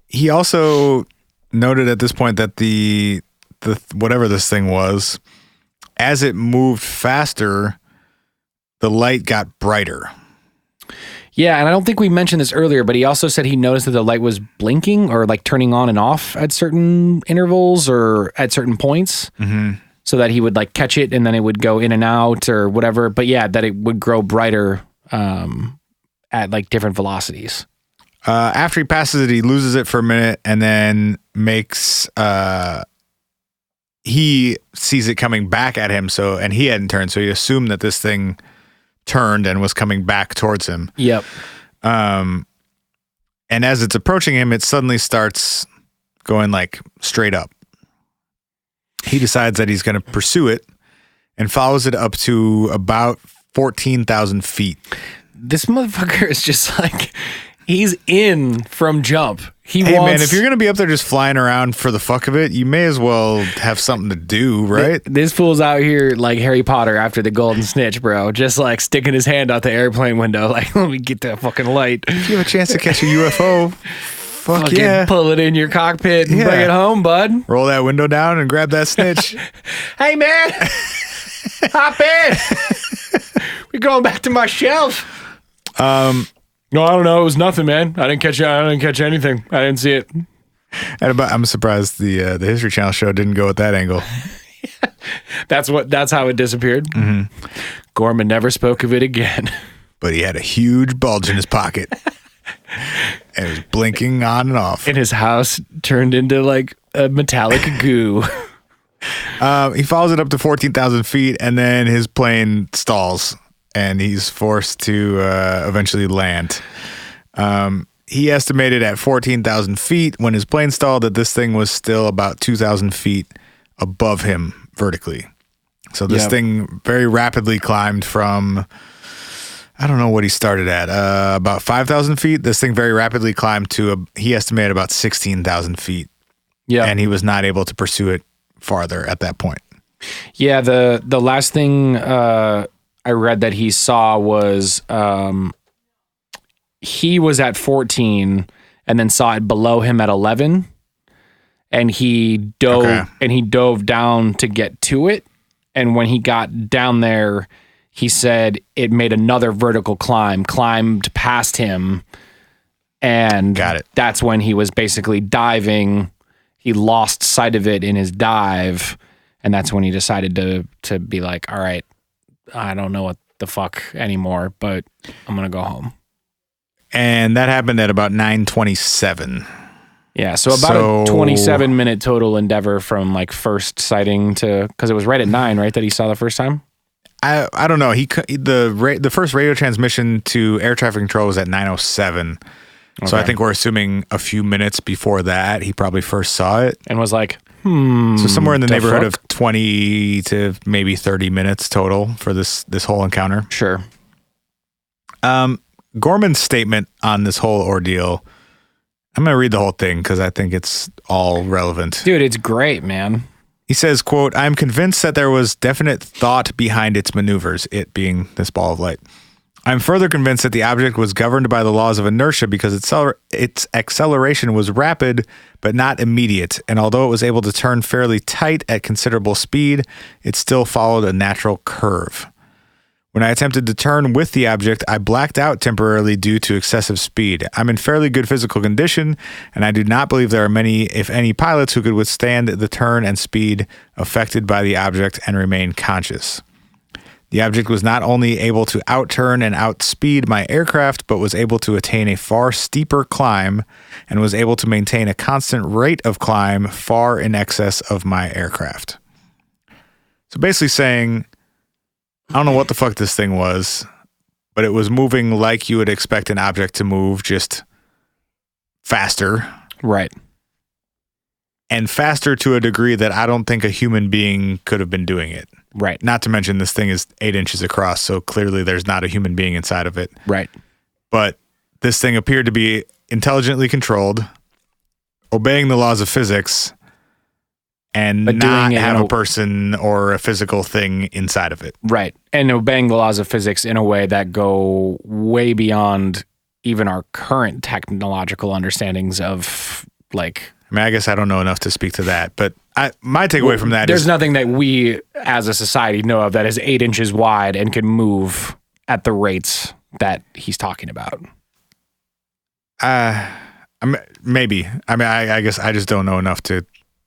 He also noted at this point that the whatever this thing was, as it moved faster, the light got brighter. Yeah, and I don't think we mentioned this earlier, but he also said he noticed that the light was blinking or like turning on and off at certain intervals or at certain points, so that he would like catch it and then it would go in and out or whatever. But yeah, that it would grow brighter at like different velocities. After he passes it, he loses it for a minute and then makes... he sees it coming back at him, and he hadn't turned, so he assumed that this thing turned and was coming back towards him. Yep. And as it's approaching him, it suddenly starts going like straight up. He decides that he's going to pursue it and follows it up to about 14,000 feet. This motherfucker is just like, He's in from jump. Hey, man, if you're going to be up there just flying around for the fuck of it, you may as well have something to do, right? This fool's out here like Harry Potter after the golden snitch, bro. Just like sticking his hand out the airplane window. Like, let me get that fucking light. If you have a chance to catch a UFO, fucking yeah. Pull it in your cockpit and bring it home, bud. Roll that window down and grab that snitch. Hey, man. Hop in. We're going back to my shelf. No, I don't know. It was nothing, man. I didn't catch anything. I didn't see it. I'm surprised the History Channel show didn't go at that angle. That's how it disappeared. Mm-hmm. Gorman never spoke of it again. But he had a huge bulge in his pocket. And it was blinking on and off. And his house turned into like a metallic goo. He follows it up to 14,000 feet, and then his plane stalls. And he's forced to eventually land. He estimated at 14,000 feet when his plane stalled that this thing was still about 2,000 feet above him vertically. So this thing very rapidly climbed from, I don't know what he started at, about 5,000 feet. This thing very rapidly climbed to, he estimated about 16,000 feet. Yeah. And he was not able to pursue it farther at that point. Yeah, the last thing... I read that he saw was he was at 14 and then saw it below him at 11, and he dove down to get to it. And when he got down there, he said it made another vertical climbed past him, and that's when he was basically diving. He lost sight of it in his dive, and that's when he decided to be like, all right, I don't know what the fuck anymore, but I'm going to go home. And that happened at about 9:27. Yeah, so about a 27-minute total endeavor from like first sighting to, because it was right at 9, right, that he saw the first time? I don't know. The first radio transmission to air traffic control was at 9:07. Okay. So I think we're assuming a few minutes before that, he probably first saw it. And was like, so somewhere in the neighborhood of 20 to maybe 30 minutes total for this whole encounter. Sure. Gorman's statement on this whole ordeal, I'm going to read the whole thing because I think it's all relevant. Dude, it's great, man. He says, quote, "I'm convinced that there was definite thought behind its maneuvers," it being this ball of light. "I'm further convinced that the object was governed by the laws of inertia because its acceleration was rapid but not immediate, and although it was able to turn fairly tight at considerable speed, it still followed a natural curve. When I attempted to turn with the object, I blacked out temporarily due to excessive speed. I'm in fairly good physical condition, and I do not believe there are many, if any, pilots who could withstand the turn and speed affected by the object and remain conscious. The object was not only able to outturn and outspeed my aircraft, but was able to attain a far steeper climb and was able to maintain a constant rate of climb far in excess of my aircraft." So basically saying, I don't know what the fuck this thing was, but it was moving like you would expect an object to move, just faster. Right. And faster to a degree that I don't think a human being could have been doing it. Right. Not to mention this thing is 8 inches across, so clearly there's not a human being inside of it. Right. But this thing appeared to be intelligently controlled, obeying the laws of physics, and not have a person or a physical thing inside of it. Right. And obeying the laws of physics in a way that go way beyond even our current technological understandings of, like... I mean, I guess I don't know enough to speak to that, but my takeaway from that there's is... There's nothing that we as a society know of that is 8 inches wide and can move at the rates that he's talking about. Maybe. I mean, I guess I just don't know enough to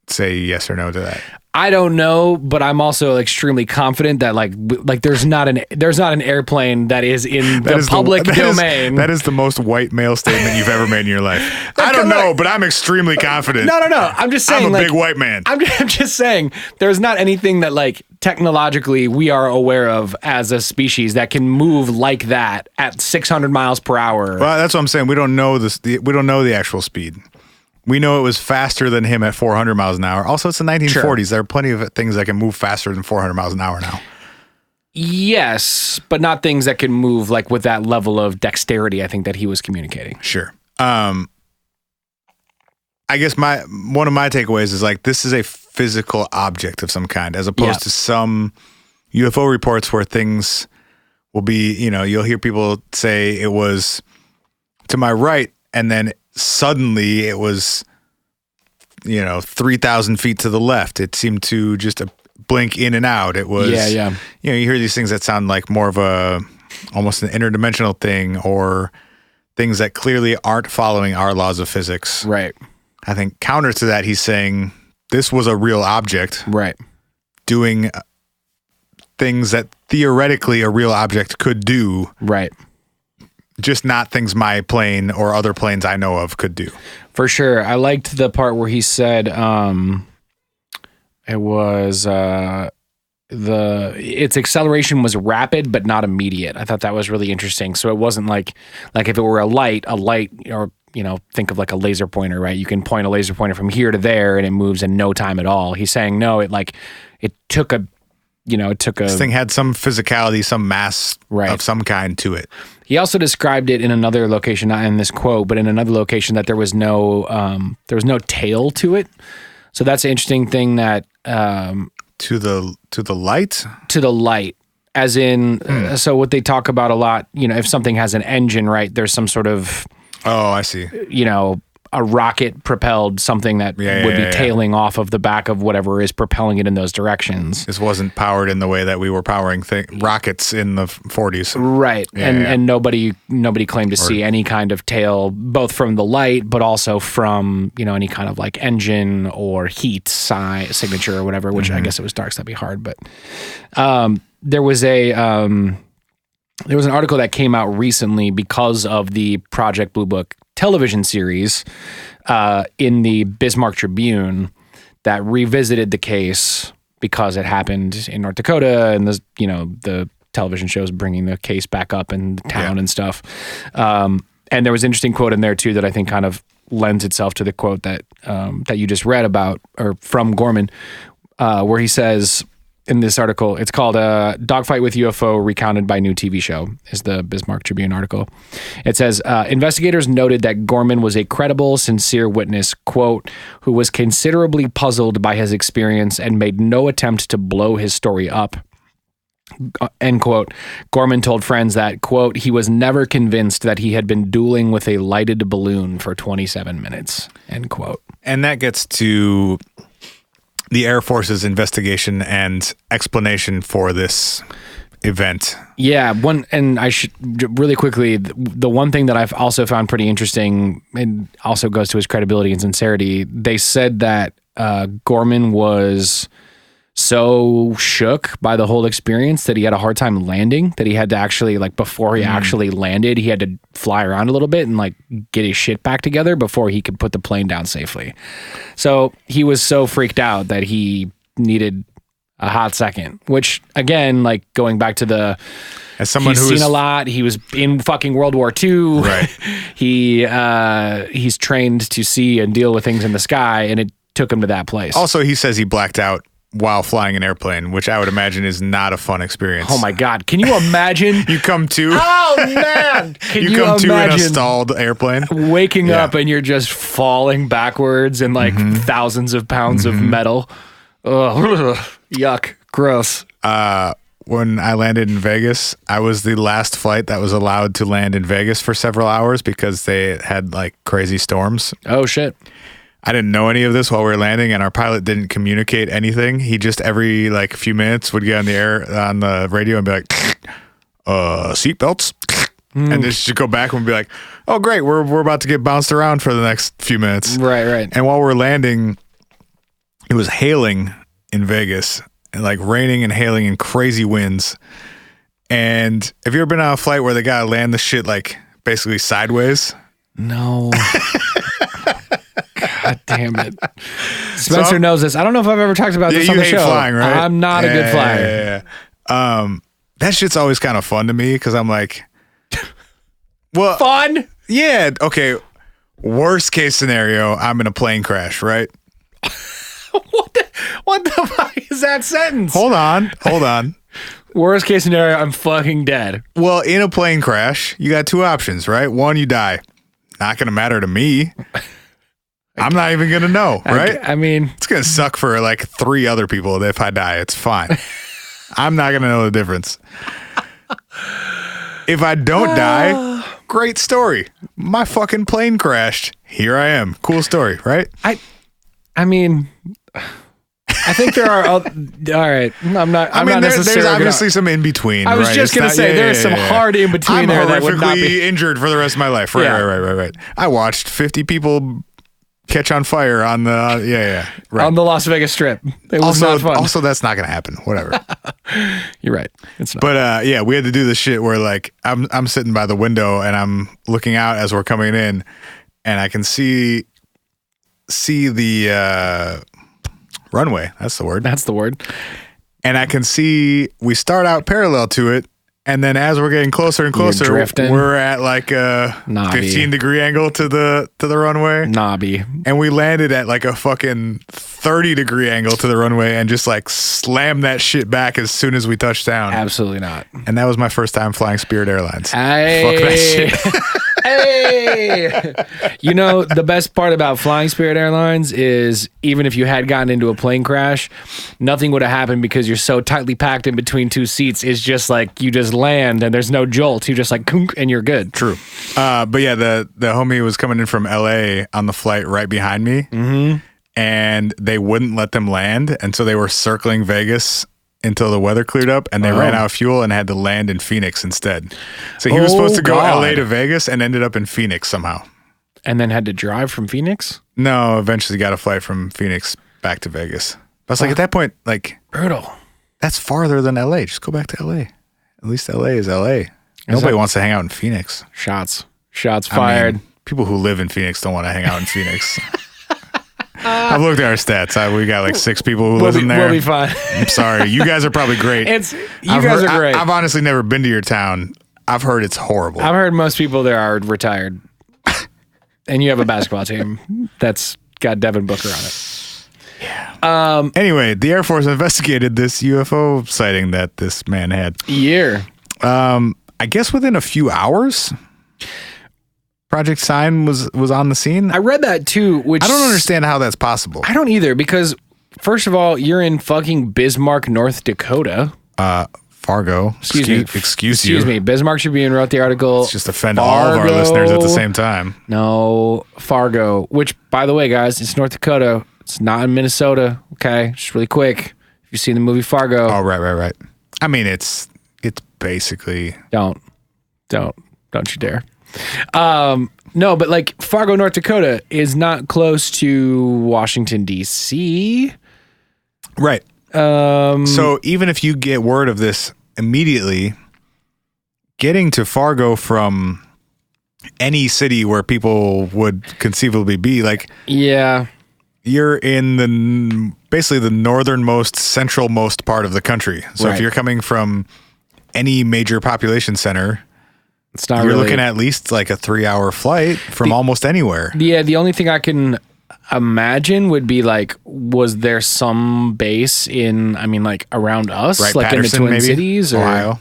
say yes or no to that. I don't know, but I'm also extremely confident that like there's not an airplane that is in the public domain. That is the most white male statement you've ever made in your life. I don't know, but I'm extremely confident. No. I'm just saying, I'm a big white man. I'm just saying there's not anything that like technologically we are aware of as a species that can move like that at 600 miles per hour. Well, that's what I'm saying. We don't know this. We don't know the actual speed. We know it was faster than him at 400 miles an hour. Also, it's the 1940s. Sure. There are plenty of things that can move faster than 400 miles an hour now. Yes, but not things that can move like with that level of dexterity, I think that he was communicating. Sure. I guess one of my takeaways is like this is a physical object of some kind, as opposed to some UFO reports where things will be, you'll hear people say it was to my right, and then suddenly it was, 3,000 feet to the left. It seemed to just blink in and out. It was, you hear these things that sound like more of almost an interdimensional thing, or things that clearly aren't following our laws of physics. Right. I think counter to that, he's saying this was a real object. Right. Doing things that theoretically a real object could do. Right. Just not things my plane or other planes I know of could do. For sure. I liked the part where he said it was its acceleration was rapid but not immediate. I thought that was really interesting. So it wasn't like if it were a light, or think of like a laser pointer, right? You can point a laser pointer from here to there and it moves in no time at all. He's saying no, it took this thing had some physicality, some mass of some kind to it. He also described it in another location, not in this quote, but in another location, that there was no tail to it. So that's an interesting thing that to the light? To the light. As in, so what they talk about a lot, if something has an engine, right, there's some sort of, oh, I see, a rocket propelled something that would be tailing off of the back of whatever is propelling it in those directions. This wasn't powered in the way that we were powering rockets in the 40s. Right. And nobody claimed to see any kind of tail, both from the light, but also from, any kind of like engine or heat signature or whatever, which I guess it was dark, so that'd be hard. But there was an article that came out recently because of the Project Blue Book television series in the Bismarck Tribune that revisited the case because it happened in North Dakota, and the television shows bringing the case back up in the town and stuff. And there was an interesting quote in there too that I think kind of lends itself to the quote that you just read about, or from Gorman, where he says in this article, it's called Dogfight with UFO Recounted by New TV Show, is the Bismarck Tribune article. It says, investigators noted that Gorman was a credible, sincere witness, quote, who was considerably puzzled by his experience and made no attempt to blow his story up, end quote. Gorman told friends that, quote, he was never convinced that he had been dueling with a lighted balloon for 27 minutes, end quote. And that gets to the Air Force's investigation and explanation for this event. Yeah, and I should really quickly, the one thing that I've also found pretty interesting, and also goes to his credibility and sincerity, they said that Gorman was so shook by the whole experience that he had a hard time landing, that he had to actually, like, before he actually landed, he had to fly around a little bit and like get his shit back together before he could put the plane down safely. So he was so freaked out that he needed a hot second, which again, like going back to as someone he's seen a lot, he was in fucking World War II. Right. He's trained to see and deal with things in the sky, and it took him to that place. Also, he says he blacked out while flying an airplane, which I would imagine is not a fun experience. Oh my God. Can you imagine? You come to. Oh man. Can you come to imagine in a stalled airplane? Waking up and you're just falling backwards and like thousands of pounds of metal. Ugh. Yuck. Gross. When I landed in Vegas, I was the last flight that was allowed to land in Vegas for several hours because they had like crazy storms. Oh shit. I didn't know any of this while we were landing, and our pilot didn't communicate anything. He just every like few minutes would get on the radio and be like, seatbelts, and just go back and be like, oh great, we're about to get bounced around for the next few minutes. Right. And while we're landing, it was hailing in Vegas, and like raining and hailing and crazy winds. And have you ever been on a flight where they gotta land the shit like basically sideways? No. God damn it. Spencer knows this. I don't know if I've ever talked about this on the show. Flying, right? I'm not a good flyer. Yeah. That shit's always kind of fun to me because I'm like, well, fun? Yeah. Okay. Worst case scenario, I'm in a plane crash, right? What the fuck is that sentence? Hold on. Worst case scenario, I'm fucking dead. Well, in a plane crash, you got two options, right? One, you die. Not going to matter to me. I'm not even going to know, right? I mean, it's going to suck for like 3 other people if I die. It's fine. I'm not going to know the difference. If I don't die, great story. My fucking plane crashed. Here I am. Cool story, right? I mean, I think there are. All right, I'm not necessarily. There's obviously some in between. I was just gonna say there's some hard in between there that would not be injured for the rest of my life. Right. I watched 50 people catch on fire on the right. on the Las Vegas Strip. It was not fun. Also, that's not gonna happen. Whatever. You're right. It's not. But we had to do this shit where like I'm sitting by the window and I'm looking out as we're coming in, and I can see the runway. That's the word. And I can see we start out parallel to it. And then as we're getting closer and closer, we're at like a 15-degree angle to the runway. Knobby. And we landed at like a fucking 30-degree angle to the runway and just like slammed that shit back as soon as we touched down. Absolutely not. And that was my first time flying Spirit Airlines. Fuck that shit. Hey! You know, the best part about flying Spirit Airlines is even if you had gotten into a plane crash, nothing would have happened because you're so tightly packed in between 2 seats. It's just like you just land and there's no jolt. You just like kunk and you're good. True. But yeah, the homie was coming in from LA on the flight right behind me. Mm-hmm. And they wouldn't let them land. And so they were circling Vegas until the weather cleared up, and they ran out of fuel and had to land in Phoenix instead. So he was supposed to go LA to Vegas and ended up in Phoenix somehow. And then had to drive from Phoenix? No, eventually got a flight from Phoenix back to Vegas. But I was like, at that point, like... Brutal. That's farther than LA. Just go back to LA. At least LA is LA. Nobody wants to hang out in Phoenix. Shots fired. I mean, people who live in Phoenix don't want to hang out in Phoenix. I've looked at our stats. We got like 6 people who live in there. We'll be fine. I'm sorry. You guys are probably great. You guys are great. I've honestly never been to your town. I've heard it's horrible. I've heard most people there are retired. And you have a basketball team that's got Devin Booker on it. Yeah. Anyway, the Air Force investigated this UFO sighting that this man had. I guess within a few hours, Project Sign was on the scene. I read that too, which I don't understand how that's possible. I don't either, because first of all, you're in fucking Bismarck, North Dakota. Fargo. Excuse me. Bismarck should be in, wrote the article. Let's just offend all of our listeners at the same time. No, Fargo, which, by the way, guys, it's North Dakota. It's not in Minnesota. Okay, just really quick. If you've seen the movie Fargo. Oh, right. I mean, it's basically... Don't you dare. No, but like Fargo, North Dakota is not close to Washington, D.C. Right. So even if you get word of this immediately, getting to Fargo from any city where people would conceivably be, like, yeah, you're in basically the northernmost, centralmost part of the country. So if you're coming from any major population center, it's not. You're looking at least like a 3-hour flight from almost anywhere. Yeah, the only thing I can imagine would be like, was there some base like around us, like Patterson, in the Twin Cities, or Ohio?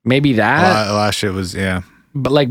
Maybe that. A lot of shit was, yeah. But like,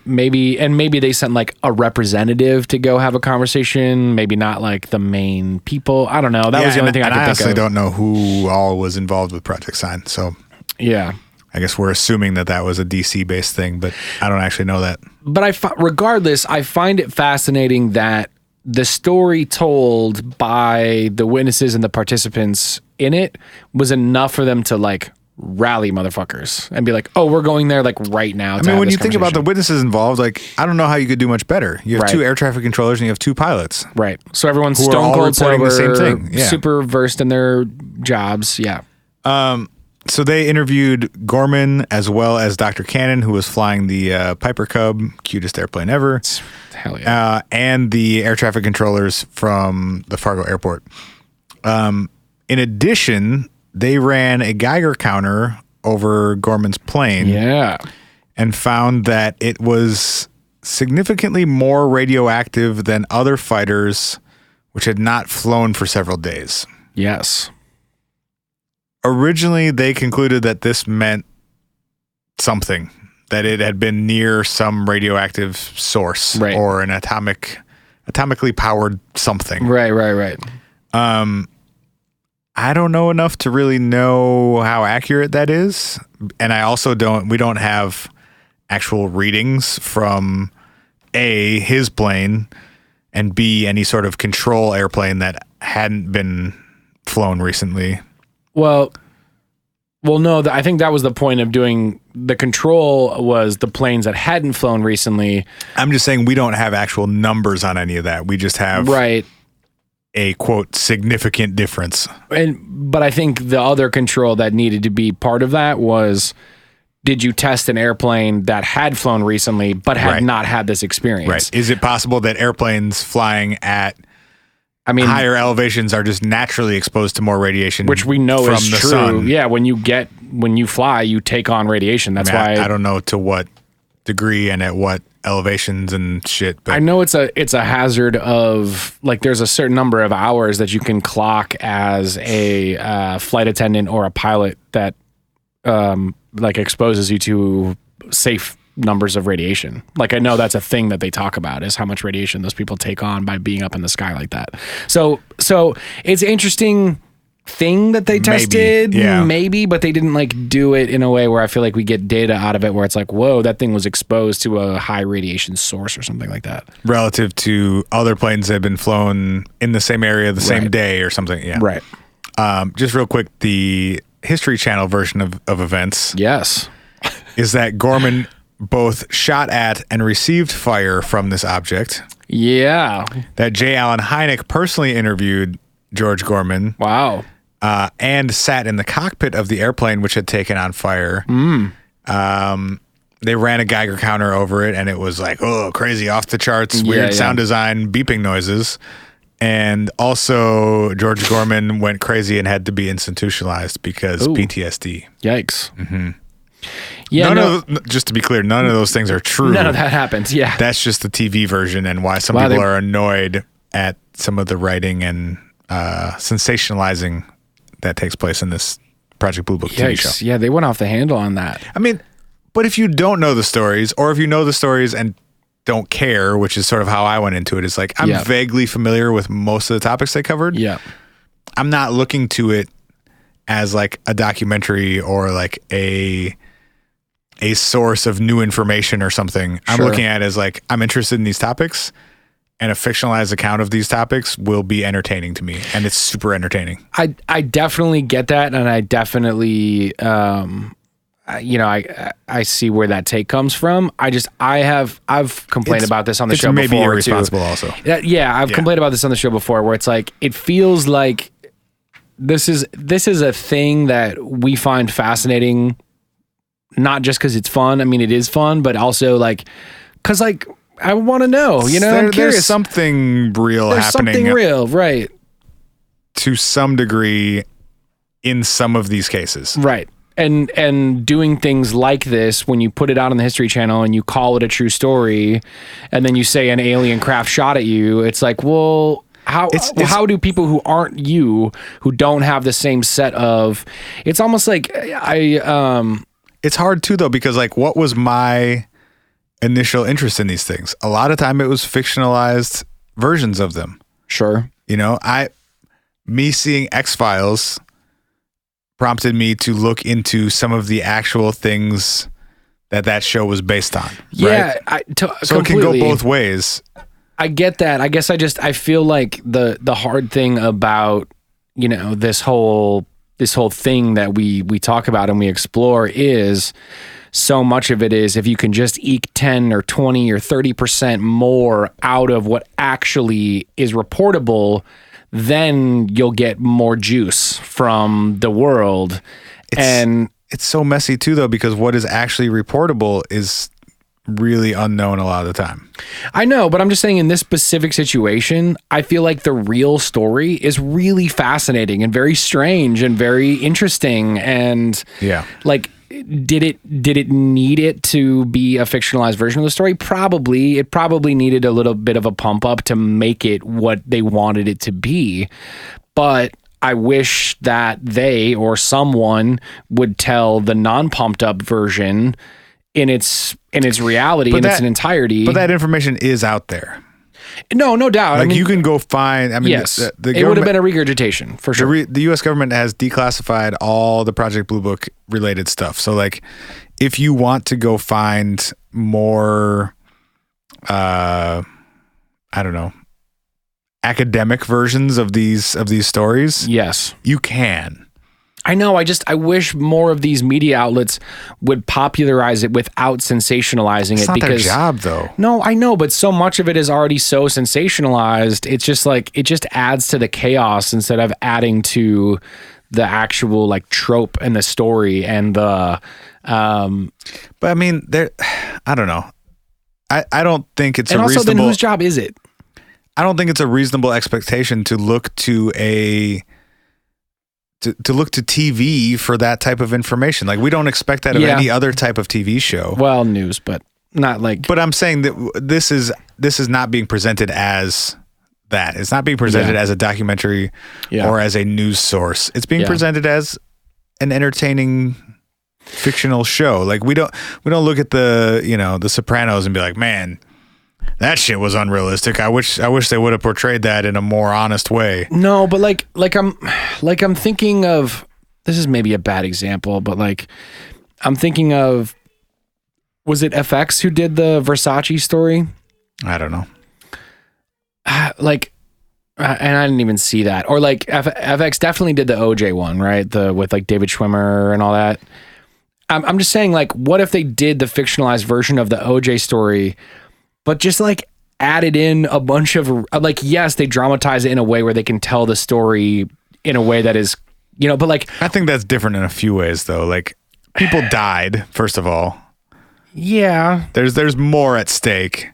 maybe they sent like a representative to go have a conversation. Maybe not like the main people. I don't know. That was the only thing I could think of. I honestly don't know who all was involved with Project Sign. So yeah. I guess we're assuming that was a DC-based thing, but I don't actually know that. But regardless, I find it fascinating that the story told by the witnesses and the participants in it was enough for them to like rally motherfuckers and be like, oh, we're going there like right now. I mean, when you think about the witnesses involved, like, I don't know how you could do much better. You have 2 air traffic controllers and you have 2 pilots. Right. So everyone's stone cold sober, the same thing. Yeah. Super versed in their jobs. Yeah. So they interviewed Gorman as well as Dr. Cannon, who was flying the Piper Cub, cutest airplane ever. Hell yeah. And the air traffic controllers from the Fargo airport. In addition, they ran a Geiger counter over Gorman's plane. Yeah. And found that it was significantly more radioactive than other fighters, which had not flown for several days. Yes. originally they concluded that this meant something, that it had been near some radioactive source or an atomically powered something. Right. I don't know enough to really know how accurate that is. And we don't have actual readings from A, his plane, and B, any sort of control airplane that hadn't been flown recently. Well, no, I think that was the point of doing the control was the planes that hadn't flown recently. I'm just saying we don't have actual numbers on any of that. We just have a quote significant difference. But I think the other control that needed to be part of that was, did you test an airplane that had flown recently but had not had this experience? Right. Is it possible that airplanes flying at higher elevations are just naturally exposed to more radiation, which we know from is the true. sun? Yeah, when you fly, you take on radiation. That's why I don't know to what degree and at what elevations and shit. But I know it's a hazard of, like, there's a certain number of hours that you can clock as a flight attendant or a pilot that like exposes you to safe numbers of radiation. Like, I know that's a thing that they talk about, is how much radiation those people take on by being up in the sky like that. So it's an interesting thing that they tested, maybe, but they didn't like do it in a way where I feel like we get data out of it where it's like, whoa, that thing was exposed to a high radiation source or something like that. Relative to other planes that have been flown in the same area the same day or something. Yeah. Right. Just real quick, the History Channel version of events. Yes. Is that Gorman both shot at and received fire from this object. Yeah. That J. Allen Hynek personally interviewed George Gorman. Wow. And sat in the cockpit of the airplane which had taken on fire. They ran a Geiger counter over it, and it was like, oh, crazy, off the charts, weird sound design, beeping noises. And also, George Gorman went crazy and had to be institutionalized because PTSD. Yikes. Mm-hmm. Yeah, just to be clear, none of those things are true. None of that happens. Yeah, that's just the TV version, and why some people are annoyed at some of the writing and sensationalizing that takes place in this Project Blue Book TV show. Yeah, they went off the handle on that. I mean, but if you don't know the stories, or if you know the stories and don't care, which is sort of how I went into it, is like, I'm vaguely familiar with most of the topics they covered. Yeah, I'm not looking to it as like a documentary or like a source of new information or something. I'm looking at it as like, I'm interested in these topics, and a fictionalized account of these topics will be entertaining to me, and it's super entertaining. I definitely get that, and I definitely I see where that take comes from. I've complained about this on the show before. It's maybe irresponsible also. I've complained about this on the show before, where it's like, it feels like this is a thing that we find fascinating, not just because it's fun. I mean, it is fun, but also like, because like, I want to know, I'm curious. There's something real happening. Something real, right? To some degree, in some of these cases, right? And doing things like this, when you put it out on the History Channel and you call it a true story, and then you say an alien craft shot at you, it's like, well, how do people who aren't you, who don't have the same set of, it's almost like it's hard too though, because like, what was my initial interest in these things? A lot of time it was fictionalized versions of them. Sure. Me seeing X-Files prompted me to look into some of the actual things that show was based on. Yeah. Right? So it can go both ways. I get that. I guess I feel like the hard thing about, this whole thing that we talk about and we explore is, so much of it is, if you can just eke 10 or 20 or 30% more out of what actually is reportable, then you'll get more juice from the world. It's so messy too, though, because what is actually reportable is really unknown a lot of the time. I know, but I'm just saying, in this specific situation, I feel like the real story is really fascinating and very strange and very interesting. And like, did it need it to be a fictionalized version of the story? Probably. It probably needed a little bit of a pump up to make it what they wanted it to be. But I wish that they or someone would tell the non-pumped up version in its reality, in its entirety. But that information is out there. No doubt. Like, you can go find. I mean, yes, it would have been a regurgitation for sure. The U.S. government has declassified all the Project Blue Book related stuff. So, like, if you want to go find more, I don't know, academic versions of these stories, yes, you can. I know. I wish more of these media outlets would popularize it without sensationalizing it. It's not their job, though. No, I know, but so much of it is already so sensationalized. It's just like, it just adds to the chaos instead of adding to the actual like trope and the story and the. But I mean, I don't know. I don't think it's and a also reasonable. Then whose job is it? I don't think it's a reasonable expectation to look to to look to TV for that type of information. Like, we don't expect that of any other type of TV show. Well, news, but not like. But I'm saying that this is not being presented as that. It's not being presented as a documentary or as a news source. It's being presented as an entertaining fictional show. Like, we don't look at the Sopranos and be like, man, that shit was unrealistic. I wish they would have portrayed that in a more honest way. No, but like I'm thinking of, this is maybe a bad example, but like I'm thinking of, was it FX who did the Versace story? I don't know. And I didn't even see that. Or like FX definitely did the OJ one, right? With like David Schwimmer and all that. I'm just saying, like, what if they did the fictionalized version of the OJ story, but just like added in a bunch of like, yes, they dramatize it in a way where they can tell the story in a way that is, but like, I think that's different in a few ways though. Like, people died, first of all. Yeah. There's more at stake,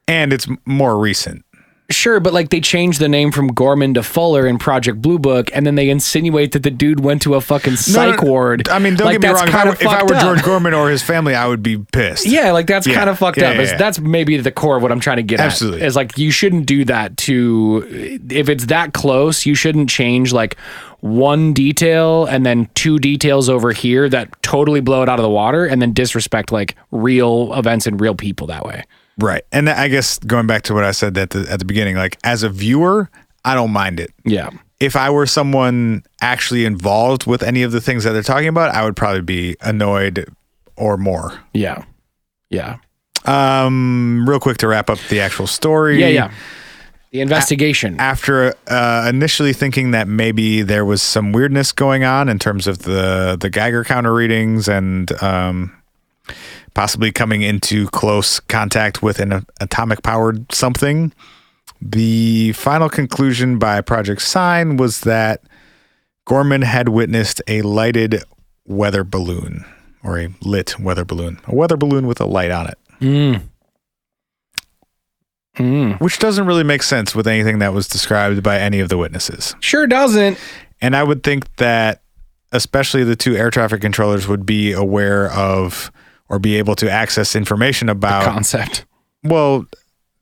and it's more recent. Sure, but like, they changed the name from Gorman to Fuller in Project Blue Book, and then they insinuate that the dude went to a fucking psych ward. I mean, don't get me wrong. If I were George Gorman or his family, I would be pissed. Yeah, like, that's kind of fucked up. That's maybe the core of what I'm trying to get at. Absolutely. Is like, you shouldn't do that if it's that close, you shouldn't change like one detail and then two details over here that totally blow it out of the water, and then disrespect like real events and real people that way. Right. And I guess going back to what I said at the beginning, like, as a viewer, I don't mind it. Yeah. If I were someone actually involved with any of the things that they're talking about, I would probably be annoyed or more. Yeah. Yeah. Real quick to wrap up the actual story. Yeah. The investigation. After initially thinking that maybe there was some weirdness going on in terms of the Geiger counter readings and possibly coming into close contact with an atomic-powered something, the final conclusion by Project Sign was that Gorman had witnessed a lighted weather balloon, or a lit weather balloon. A weather balloon with a light on it. Which doesn't really make sense with anything that was described by any of the witnesses. Sure doesn't. And I would think that especially the two air traffic controllers would be aware of or be able to access information about the concept. Well,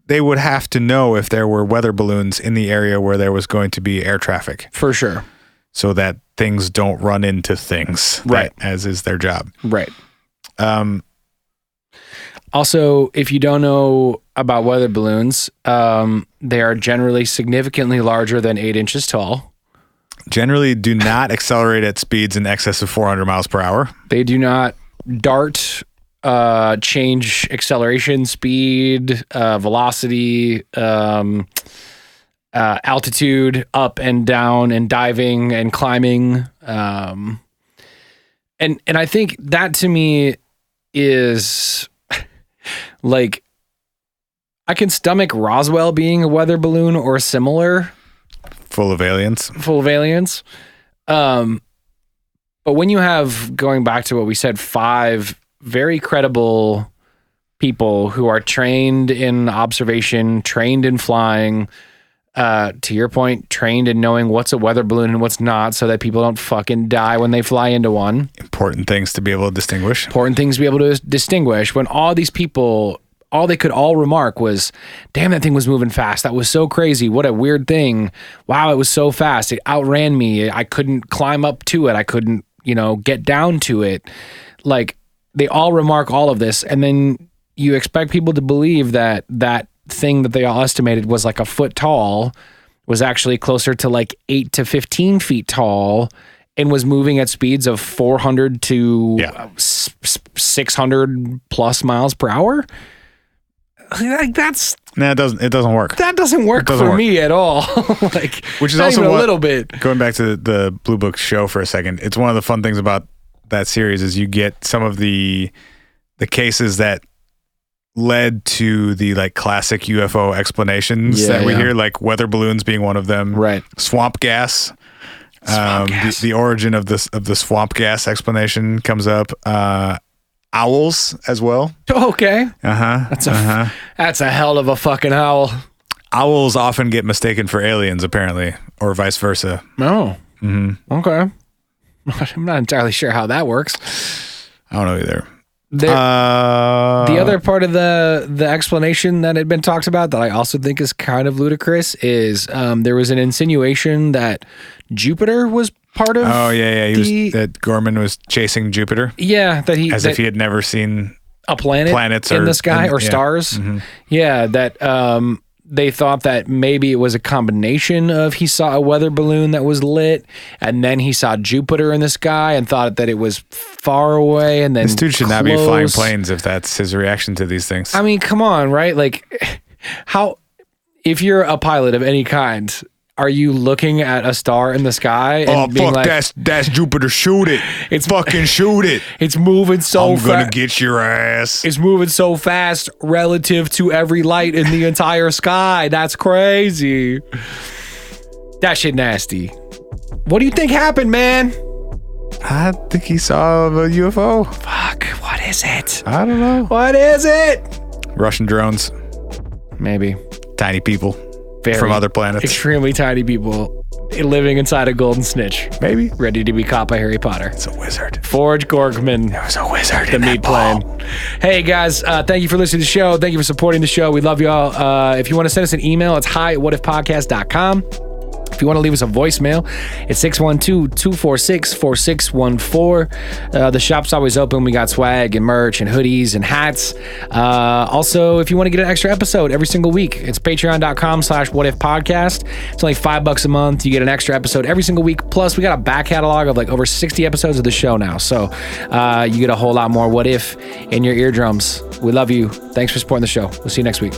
they would have to know if there were weather balloons in the area where there was going to be air traffic. For sure. So that things don't run into things. Right. As is their job. Right. Also, if you don't know about weather balloons, they are generally significantly larger than 8 inches tall. Generally do not accelerate at speeds in excess of 400 miles per hour. They do not dart, change acceleration, speed, velocity, altitude, up and down, and diving and climbing. And I think that to me is like, I can stomach Roswell being a weather balloon or similar. Full of aliens. But when you have, going back to what we said, 5 very credible people who are trained in observation, trained in flying, to your point, trained in knowing what's a weather balloon and what's not, so that people don't fucking die when they fly into one. Important things to be able to distinguish. When all these people all they could all remark was, damn, that thing was moving fast. That was so crazy. What a weird thing. Wow, it was so fast. It outran me. I couldn't climb up to it. I couldn't, get down to it. Like, they all remark all of this. And then you expect people to believe that that thing that they all estimated was like a foot tall was actually closer to like 8 to 15 feet tall and was moving at speeds of 400 to 600 plus miles per hour. Like it doesn't work. That doesn't work for me at all. Like, which is also a little bit. Going back to the Blue Book show for a second, it's one of the fun things about that series is you get some of the cases that led to the like classic UFO explanations that we hear, like weather balloons being one of them. Right. Swamp gas. The origin of the swamp gas explanation comes up. Owls as well. Okay. That's a hell of a fucking owl. Owls often get mistaken for aliens, apparently, or vice versa. Oh. Mm-hmm. Okay. I'm not entirely sure how that works. I don't know either. The other part of the explanation that had been talked about that I also think is kind of ludicrous is there was an insinuation that Jupiter was part of. Oh yeah. That Gorman was chasing Jupiter. Yeah, if he had never seen a planets in the sky or stars. Mm-hmm. Yeah, that they thought that maybe it was a combination of he saw a weather balloon that was lit and then he saw Jupiter in the sky and thought that it was far away and then this dude should not be flying planes if that's his reaction to these things. I mean, come on, right? Like, if you're a pilot of any kind, are you looking at a star in the sky and being fuck, like, that's Jupiter, shoot it. It's fucking shoot it. It's moving so fast. I'm gonna get your ass. It's moving so fast relative to every light in the entire sky. That's crazy. That shit nasty. What do you think happened, man? I think he saw a UFO. Fuck, what is it? I don't know. What is it? Russian drones. Maybe. Tiny people. From other planets. Extremely tiny people living inside a golden snitch. Maybe. Ready to be caught by Harry Potter. It's a wizard. George Gorman. There was a wizard the in meat that ball. plane. Hey guys, thank you for listening to the show. Thank you for supporting the show. We love you all. If you want to send us an email, it's hi@whatifpodcast.com. If you want to leave us a voicemail, it's 612-246-4614. The shop's always open. We got swag and merch and hoodies and hats. Also, if you want to get an extra episode every single week, it's patreon.com/whatifpodcast. It's only $5 a month. You get an extra episode every single week. Plus, we got a back catalog of like over 60 episodes of the show now. So you get a whole lot more What If in your eardrums. We love you. Thanks for supporting the show. We'll see you next week.